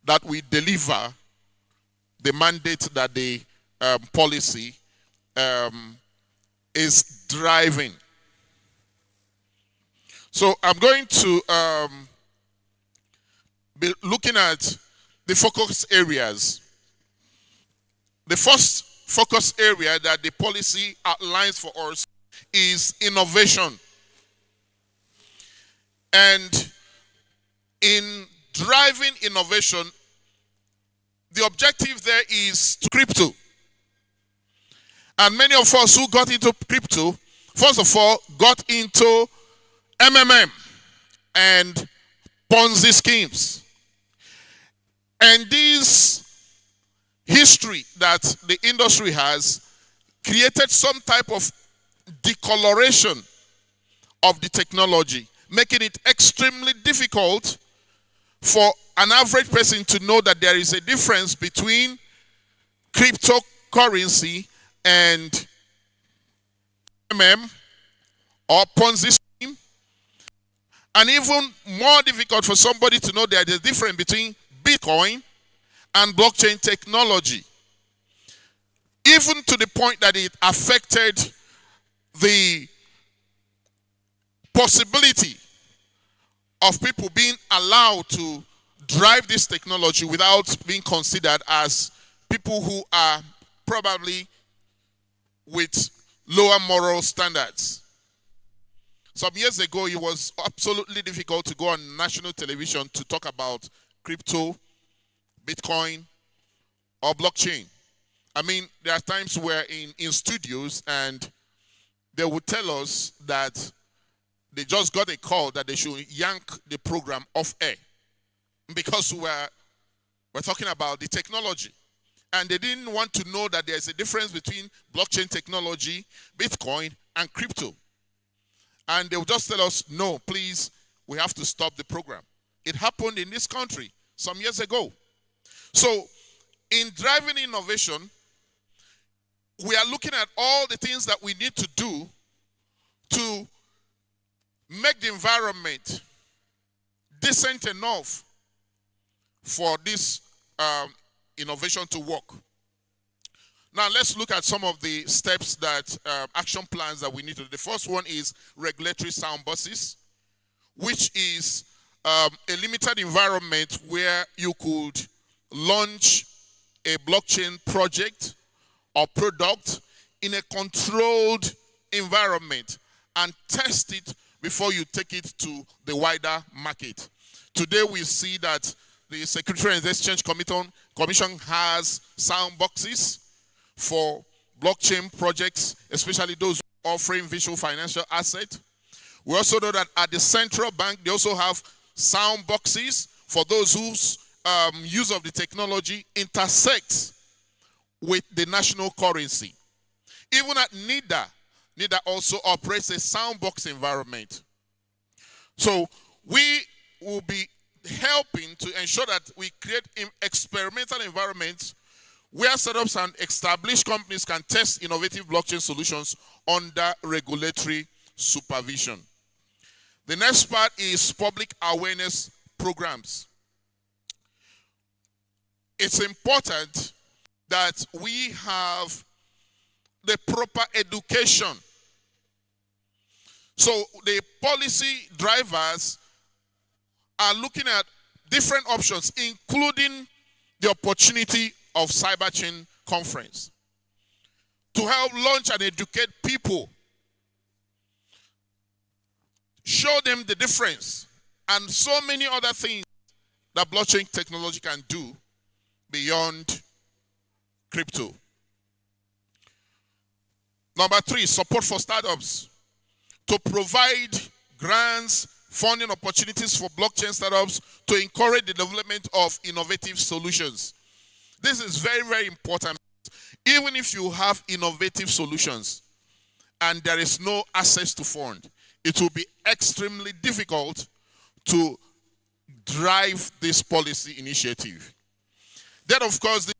that we deliver the mandate that the policy is driving. So I'm going to be looking at the focus areas. The first focus area that the policy outlines for us is innovation. And in driving innovation, the objective there is to crypto. And many of us who got into crypto first of all, got into MMM and Ponzi schemes. And this history that the industry has created some type of decoloration of the technology, making it extremely difficult for an average person to know that there is a difference between cryptocurrency and MM or Ponzi scheme, and even more difficult for somebody to know there is a difference between Bitcoin and blockchain technology, even to the point that it affected the possibility of people being allowed to drive this technology without being considered as people who are probably with lower moral standards. Some years ago, it was absolutely difficult to go on national television to talk about crypto, Bitcoin, or blockchain. I mean, there are times where in studios and they would tell us that they just got a call that they should yank the program off air because we're talking about the technology. And they didn't want to know that there's a difference between blockchain technology, Bitcoin, and crypto. And they would just tell us, no, please, we have to stop the program. It happened in this country some years ago. So, in driving innovation, we are looking at all the things that we need to do to make the environment decent enough for this innovation to work. Now let's look at some of the steps that action plans that we need to do. The first one is regulatory sandboxes, which is a limited environment where you could launch a blockchain project or product in a controlled environment and test it before you take it to the wider market. Today we see that the Securities and Exchange Commission has sandboxes for blockchain projects, especially those offering visual financial assets. We also know that at the central bank, they also have sandboxes for those whose use of the technology intersects with the national currency. Even at NIDA also operates a sandbox environment. So we will be helping to ensure that we create experimental environments where startups and established companies can test innovative blockchain solutions under regulatory supervision. The next part is public awareness programs. It's important that we have the proper education. So the policy drivers are looking at different options, including the opportunity of Cyberchain conference to help launch and educate people, show them the difference, and so many other things that blockchain technology can do beyond crypto. Number 3, support for startups. To provide grants, funding opportunities for blockchain startups to encourage the development of innovative solutions. This is very, very important. Even if you have innovative solutions and there is no access to fund, it will be extremely difficult to drive this policy initiative. Then, of course, the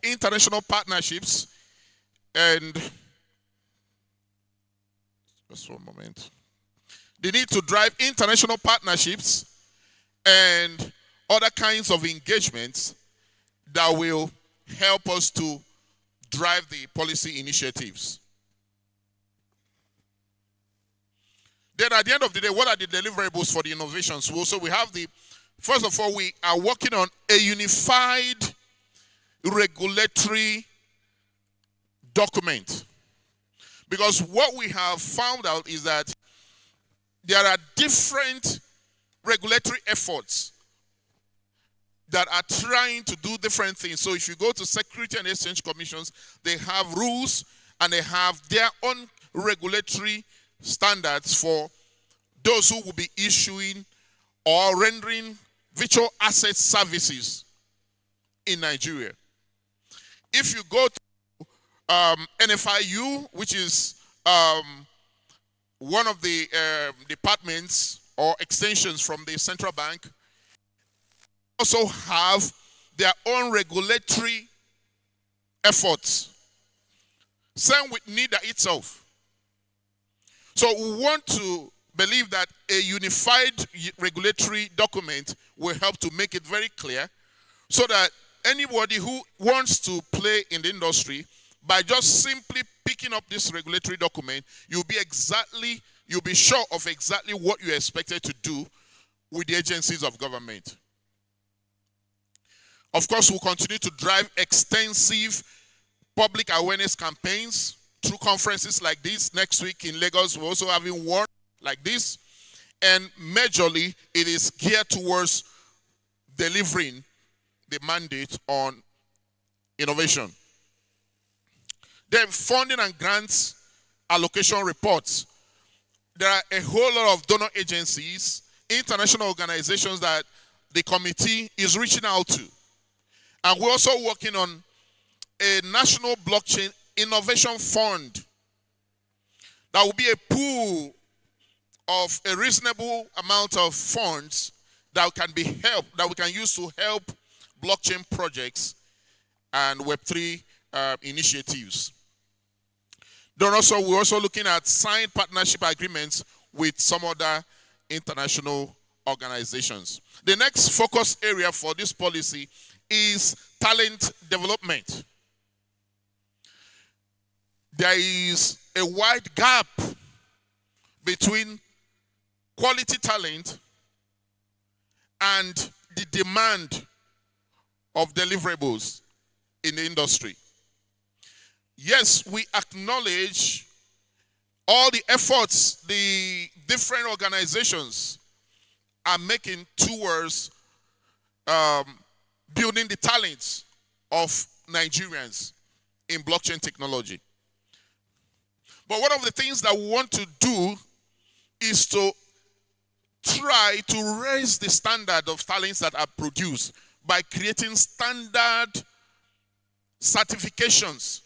international partnerships and just one moment. They need to drive international partnerships and other kinds of engagements that will help us to drive the policy initiatives. Then at the end of the day, what are the deliverables for the innovations? So we have first of all, we are working on a unified regulatory document. Because what we have found out is that there are different regulatory efforts that are trying to do different things. So if you go to Securities and Exchange Commissions, they have rules and they have their own regulatory standards for those who will be issuing or rendering virtual asset services in Nigeria. If you go to NFIU, which is one of the departments or extensions from the central bank, also have their own regulatory efforts. Same with NIDA itself. So we want to believe that a unified regulatory document will help to make it very clear so that anybody who wants to play in the industry, by just simply picking up this regulatory document, you'll be sure of exactly what you're expected to do with the agencies of government. Of course, we'll continue to drive extensive public awareness campaigns through conferences like this. Next week in Lagos, we're also having one like this. And majorly, it is geared towards delivering the mandate on innovation. Then funding and grants allocation reports. There are a whole lot of donor agencies, international organizations that the committee is reaching out to. And we're also working on a national blockchain innovation fund that will be a pool of a reasonable amount of funds that we can use to help blockchain projects and Web3 initiatives. Then also, we're also looking at signed partnership agreements with some other international organizations. The next focus area for this policy is talent development. There is a wide gap between quality talent and the demand of deliverables in the industry. Yes, we acknowledge all the efforts the different organizations are making towards building the talents of Nigerians in blockchain technology. But one of the things that we want to do is to try to raise the standard of talents that are produced by creating standard certifications.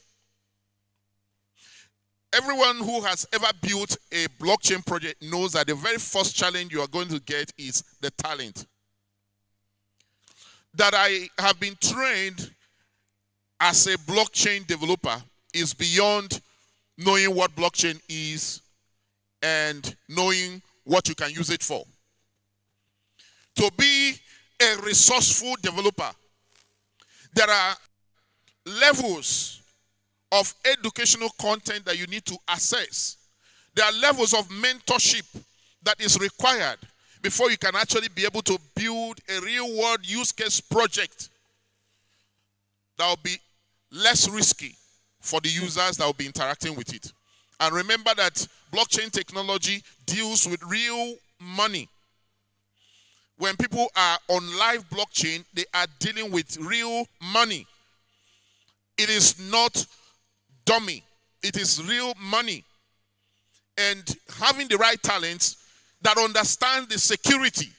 Everyone who has ever built a blockchain project knows that the very first challenge you are going to get is the talent. That I have been trained as a blockchain developer is beyond knowing what blockchain is and knowing what you can use it for. To be a resourceful developer, there are levels of educational content that you need to assess. There are levels of mentorship that is required before you can actually be able to build a real-world use case project that will be less risky for the users that will be interacting with it. And remember that blockchain technology deals with real money. When people are on live blockchain, they are dealing with real money. It is not dummy. It is real money. And having the right talents that understand the security,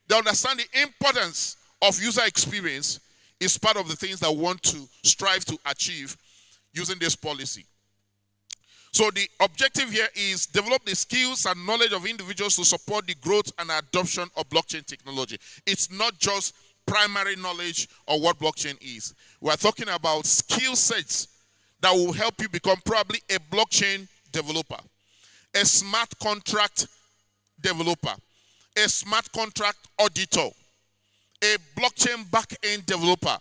that understand the importance of user experience is part of the things that we want to strive to achieve using this policy. So the objective here is develop the skills and knowledge of individuals to support the growth and adoption of blockchain technology. It's not just primary knowledge of what blockchain is. We're talking about skill sets that will help you become probably a blockchain developer, a smart contract developer, a smart contract auditor, a blockchain back-end developer,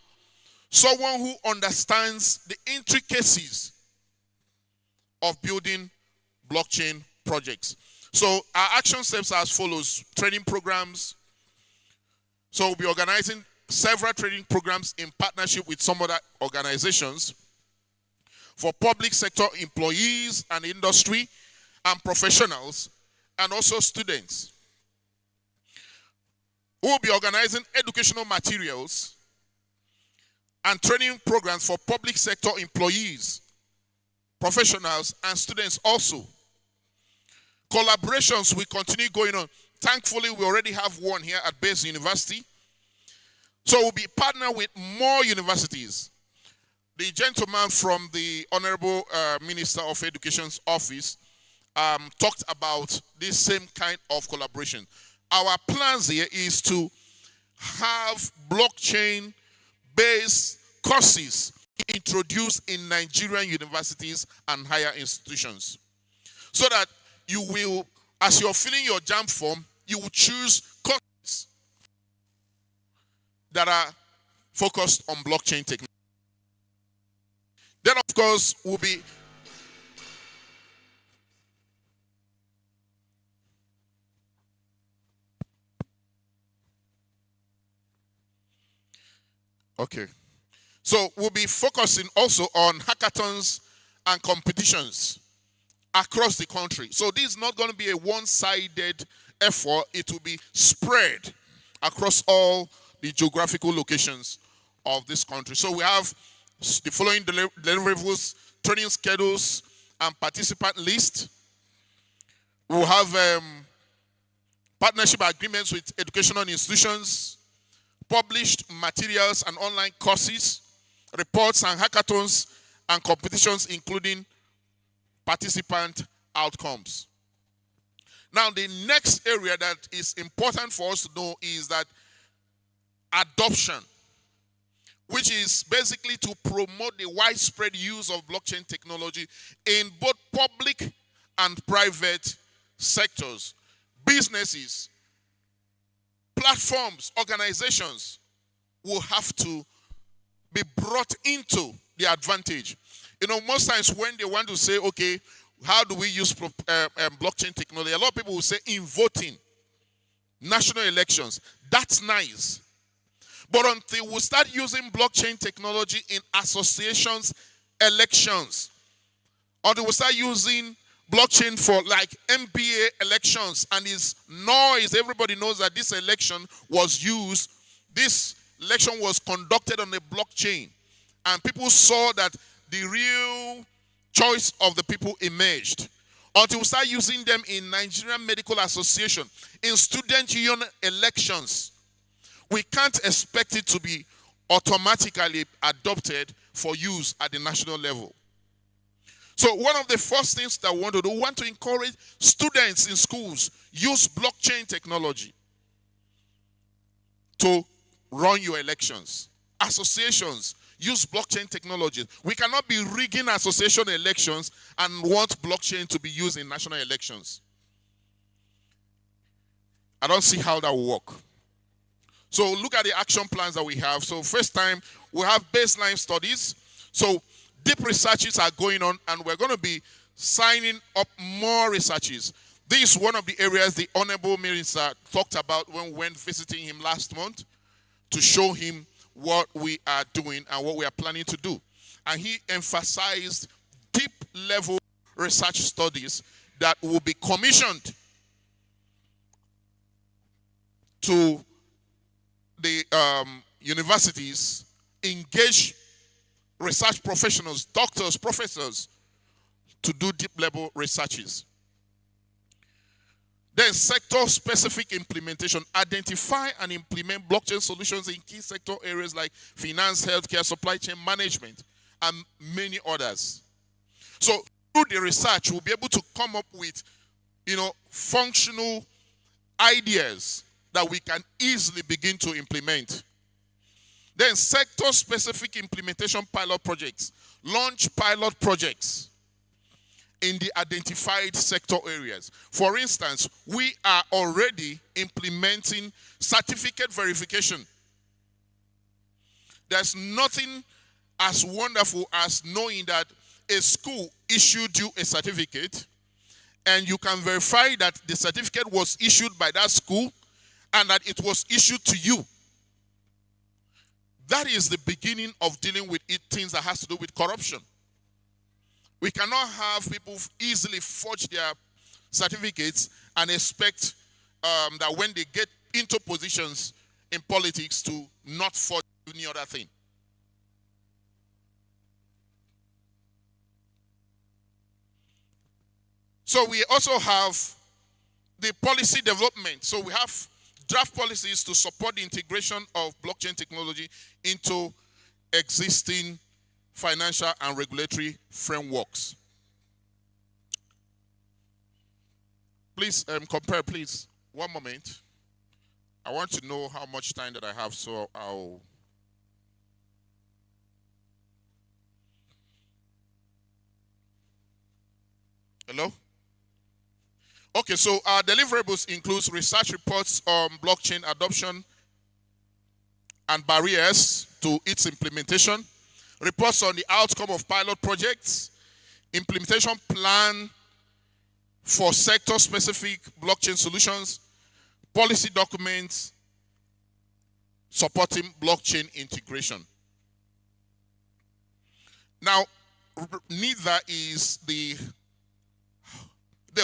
someone who understands the intricacies of building blockchain projects. So our action steps are as follows: training programs. So we'll be organizing several training programs in partnership with some other organizations for public sector employees and industry and professionals and also students. We'll be organizing educational materials and training programs for public sector employees, professionals, and students also. Collaborations will continue going on. Thankfully, we already have one here at Base University. So we'll be partnering with more universities. The gentleman from the Honorable Minister of Education's office talked about this same kind of collaboration. Our plans here is to have blockchain-based courses introduced in Nigerian universities and higher institutions. So that you will, as you're filling your JAMB form, you will choose courses that are focused on blockchain technology. Then, of course, will be okay. So we'll be focusing also on hackathons and competitions across the country. So this is not going to be a one-sided effort. It will be spread across all the geographical locations of this country. So we have the following deliverables, training schedules, and participant list. We'll have partnership agreements with educational institutions, published materials and online courses, reports and hackathons and competitions, including participant outcomes. Now, the next area that is important for us to know is that adoption, which is basically to promote the widespread use of blockchain technology in both public and private sectors, businesses, platforms, organizations will have to be brought into the advantage. You know, most times when they want to say, okay, how do we use blockchain technology? A lot of people will say in voting, national elections. That's nice. But until we start using blockchain technology in associations, elections, until we start using blockchain for like MPA elections and its noise, everybody knows that this election was conducted on a blockchain. And people saw that the real choice of the people emerged. Until we start using them in Nigerian Medical Association, in student union elections, we can't expect it to be automatically adopted for use at the national level. So one of the first things that we want to do, we want to encourage students in schools use blockchain technology to run your elections. Associations use blockchain technology. We cannot be rigging association elections and want blockchain to be used in national elections. I don't see how that will work. So look at the action plans that we have. So first time, we have baseline studies. So deep researches are going on, and we're going to be signing up more researches. This is one of the areas the Honorable Minister talked about when we went visiting him last month to show him what we are doing and what we are planning to do. And he emphasized deep level research studies that will be commissioned to the universities, engage research professionals, doctors, professors, to do deep level researches. Then sector-specific implementation. Identify and implement blockchain solutions in key sector areas like finance, healthcare, supply chain management, and many others. So through the research, we'll be able to come up with, functional ideas that we can easily begin to implement. Then sector-specific implementation pilot projects. Launch pilot projects in the identified sector areas. For instance, we are already implementing certificate verification. There's nothing as wonderful as knowing that a school issued you a certificate and you can verify that the certificate was issued by that school and that it was issued to you. That is the beginning of dealing with things that has to do with corruption. We cannot have people easily forge their certificates and expect that when they get into positions in politics to not forge any other thing. So we also have the policy development. So we have draft policies to support the integration of blockchain technology into existing financial and regulatory frameworks. Please compare, please. One moment. I want to know how much time that I have, so I'll... Hello? Okay, so our deliverables includes research reports on blockchain adoption and barriers to its implementation, reports on the outcome of pilot projects, implementation plan for sector-specific blockchain solutions, policy documents supporting blockchain integration. Now, NIDA is the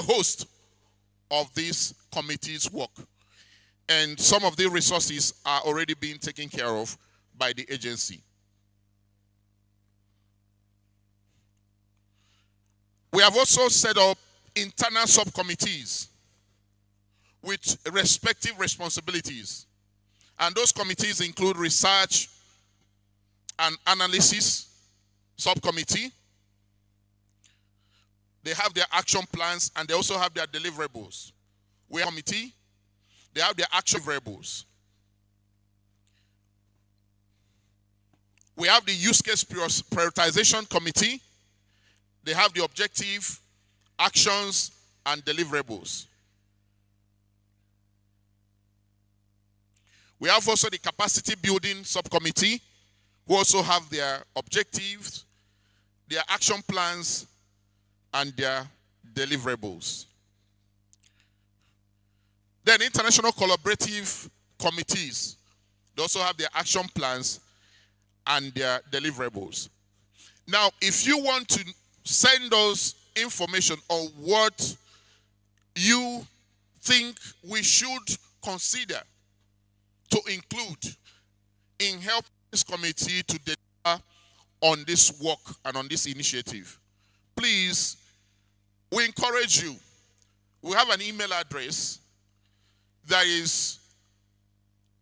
host of this committee's work, and some of the resources are already being taken care of by the agency. We have also set up internal subcommittees with respective responsibilities, and those committees include research and analysis subcommittee. They have their action plans and they also have their deliverables. We have a committee, they have their action deliverables. We have the use case prioritization committee. They have the objective, actions, and deliverables. We have also the capacity building subcommittee, who also have their objectives, their action plans, and their deliverables. Then international collaborative committees, they also have their action plans and their deliverables. Now, if you want to send us information on what you think we should consider to include in helping this committee to deliver on this work and on this initiative, please, we encourage you. We have an email address that is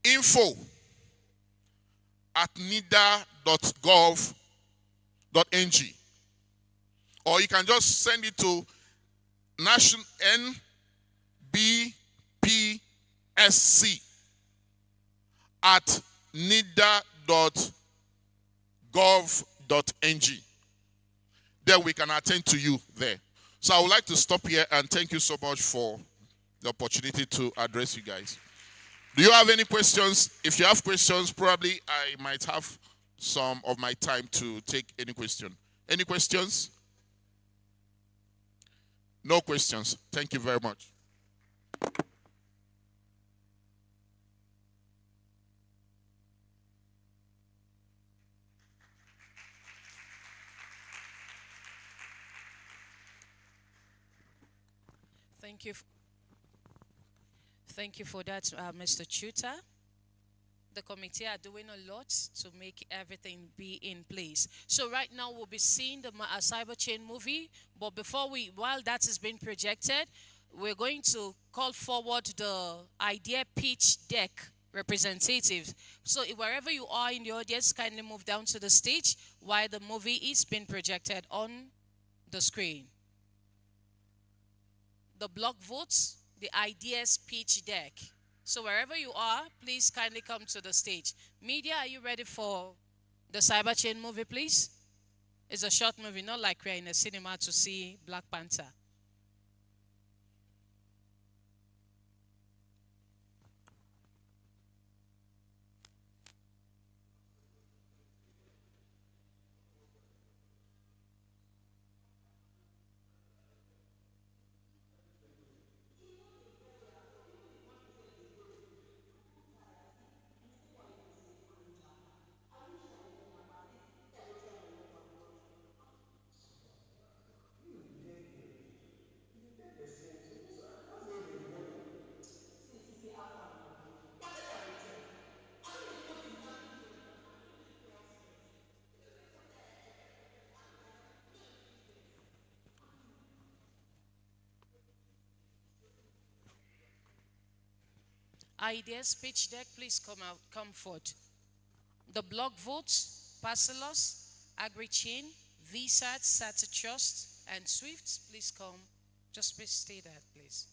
info@nida.gov.ng, or you can just send it to nbpsc@nida.gov.ng. Then we can attend to you there. So I would like to stop here and thank you so much for the opportunity to address you guys. Do you have any questions? If you have questions, probably I might have some of my time to take any question. Any questions? No questions. Thank you very much. Thank you for that, Mr. Tutor. The committee are doing a lot to make everything be in place. So right now we'll be seeing the Cyberchain movie, but while that is being projected, we're going to call forward the idea pitch deck representatives. So wherever you are in the audience, kindly move down to the stage while the movie is being projected on the screen. The block votes, the ideas pitch deck. So wherever you are, please kindly come to the stage. Media, are you ready for the Cyberchain movie, please? It's a short movie, not like we're in a cinema to see Black Panther. Ideas pitch deck, please come forward. The block votes, Parcelos, AgriChain, VSAT, SATA Trust, and Swift, please come. Just please stay there, please.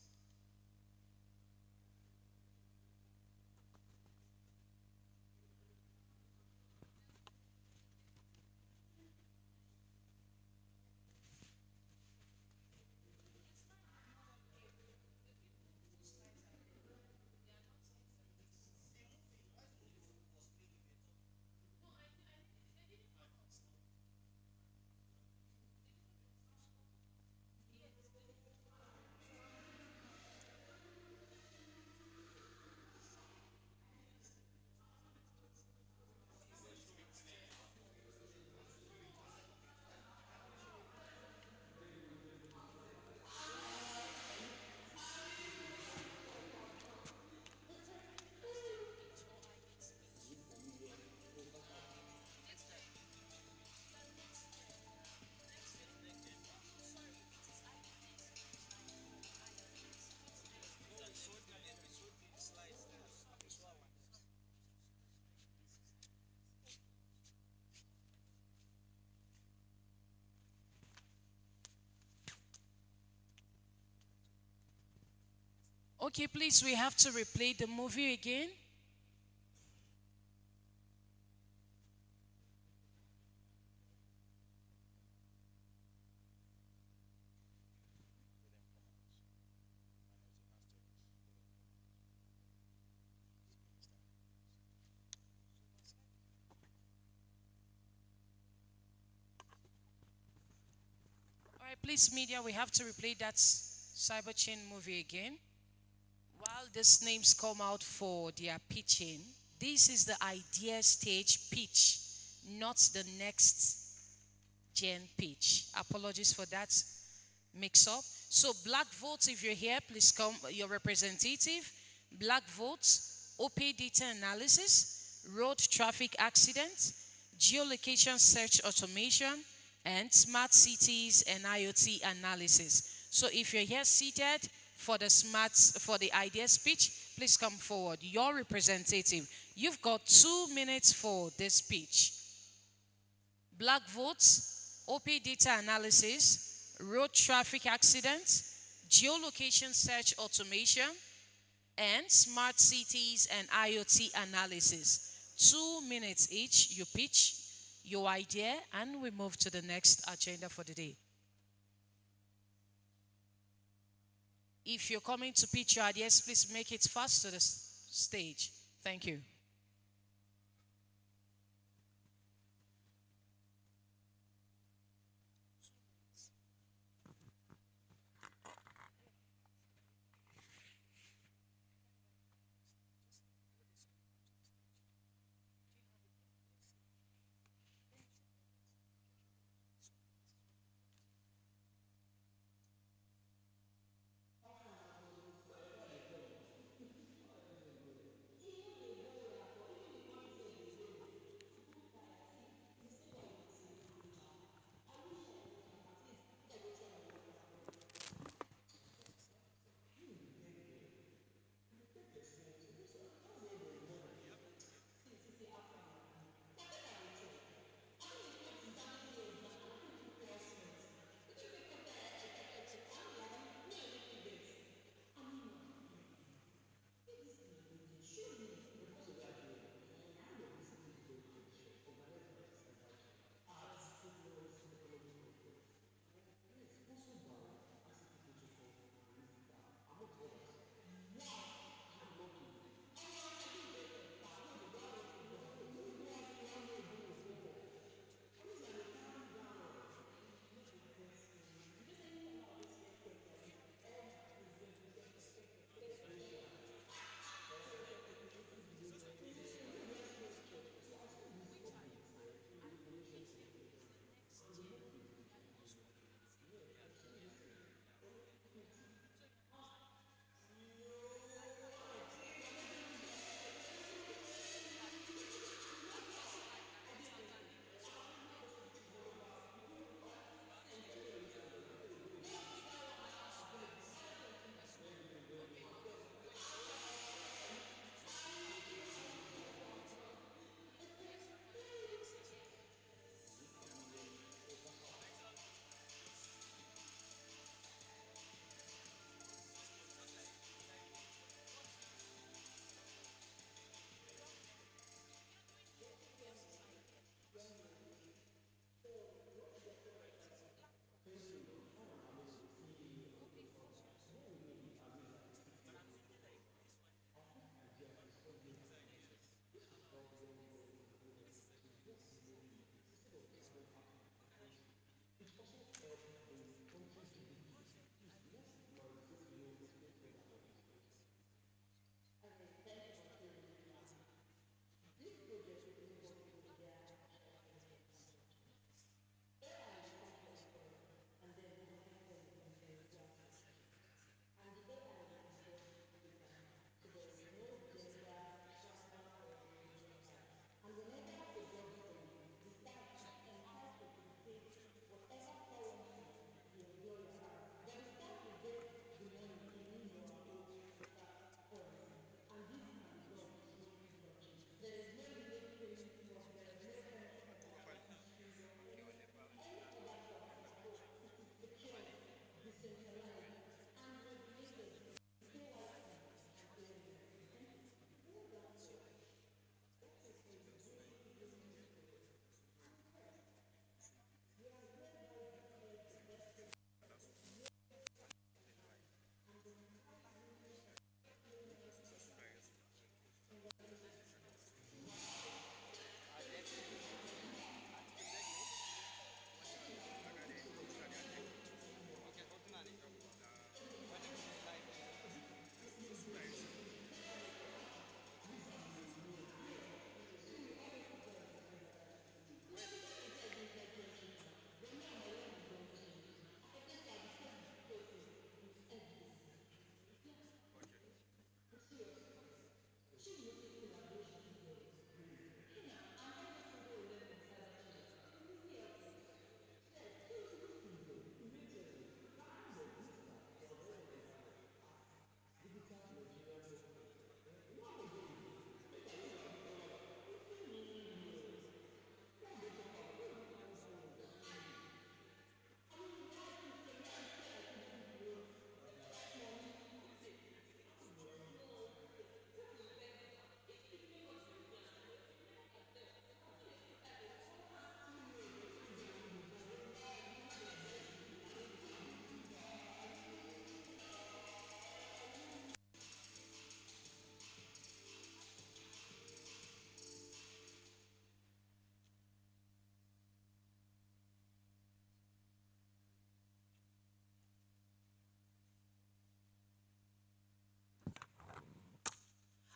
Okay, please, we have to replay the movie again. All right, please, media, we have to replay that Cyberchain movie again. While these names come out for their pitching, this is the idea stage pitch, not the next gen pitch. Apologies for that mix up. So black votes, if you're here, please come, your representative. Black votes, OP data analysis, road traffic accidents, geolocation search automation, and smart cities and IoT analysis. So if you're here seated for the idea speech, please come forward. Your representative. You've got 2 minutes for this speech. Black votes, OP data analysis, road traffic accidents, geolocation search automation, and smart cities and IoT analysis. 2 minutes each, you pitch your idea, and we move to the next agenda for the day. If you're coming to pitch your ideas, please make it fast to the stage. Thank you.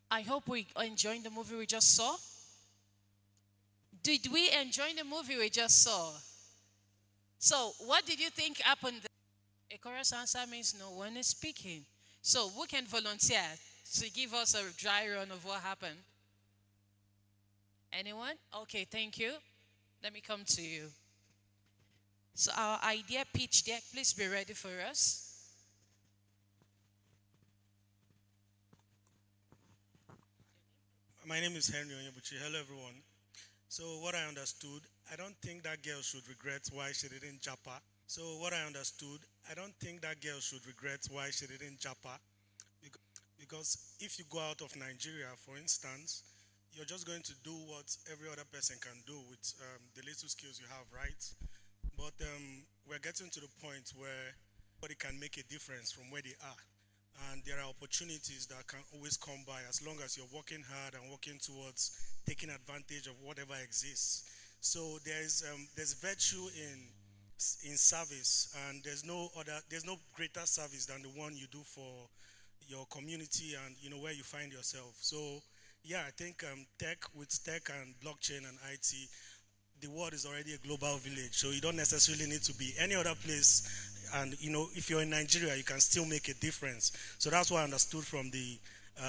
I hope we enjoyed the movie we just saw. Did we enjoy the movie we just saw? So, what did you think happened there? A chorus answer means no one is speaking. So, who can volunteer to give us a dry run of what happened? Anyone? Okay, thank you. Let me come to you. So, our idea pitch deck, please be ready for us. My name is Henry Onyebuchi. Hello, everyone. So what I understood, I don't think that girl should regret why she didn't japa. So what I understood, I don't think that girl should regret why she didn't japa. Because if you go out of Nigeria, for instance, you're just going to do what every other person can do with the little skills you have, right? But we're getting to the point where everybody can make a difference from where they are. And there are opportunities that can always come by as long as you're working hard and working towards taking advantage of whatever exists. So there's virtue in service, and there's no greater service than the one you do for your community and where you find yourself. So yeah, I think tech and blockchain and IT, the world is already a global village. So you don't necessarily need to be any other place. And if you're in Nigeria, you can still make a difference. So that's what I understood from the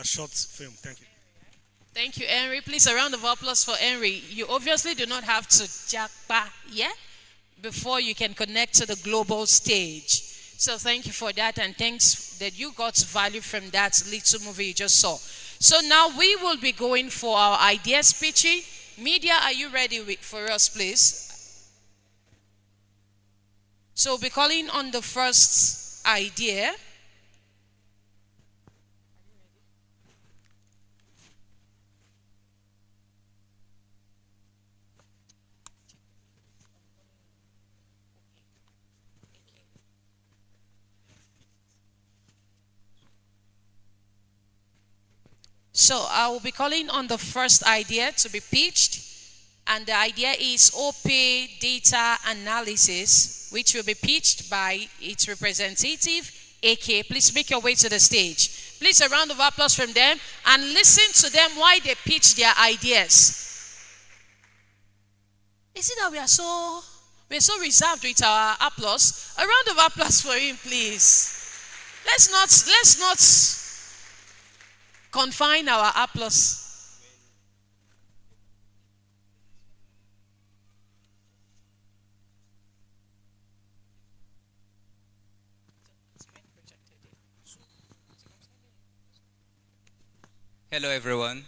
short film. Thank you. Thank you, Henry. Please, a round of applause for Henry. You obviously do not have to jackpot yet before you can connect to the global stage. So thank you for that, and thanks that you got value from that little movie you just saw. So now we will be going for our ideas pitching. Media, are you ready for us, please? So we'll be calling on the first idea. So I will be calling on the first idea to be pitched. And the idea is OP data analysis, which will be pitched by its representative, AK. Please make your way to the stage. Please, a round of applause from them, and listen to them why they pitch their ideas. Is it that we are so reserved with our applause? A round of applause for him, please. Let's not confine our applause. Hello, everyone.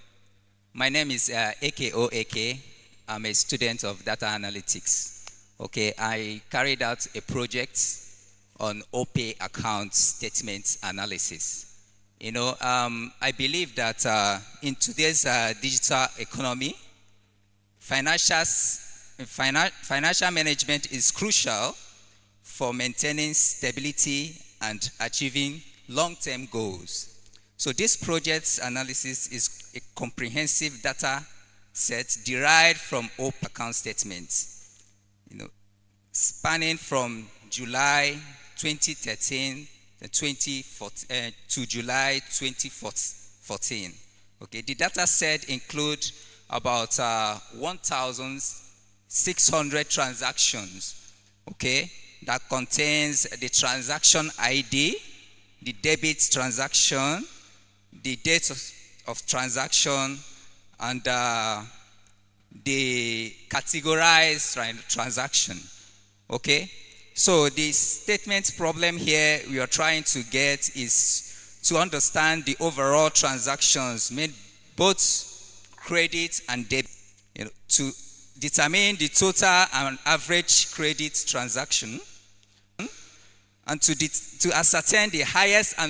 My name is AKOAK. I'm a student of data analytics. Okay, I carried out a project on OP account statement analysis. I believe that in today's digital economy, financial management is crucial for maintaining stability and achieving long-term goals. So this project's analysis is a comprehensive data set derived from OP account statements, spanning from July 2013 to July 2014. Okay, the data set include about 1,600 transactions. Okay, that contains the transaction ID, the debit transaction, the date of transaction, and the categorized transaction. Okay, so the statement problem here we are trying to get is to understand the overall transactions made both credit and debit, to determine the total and average credit transaction, and to ascertain the highest and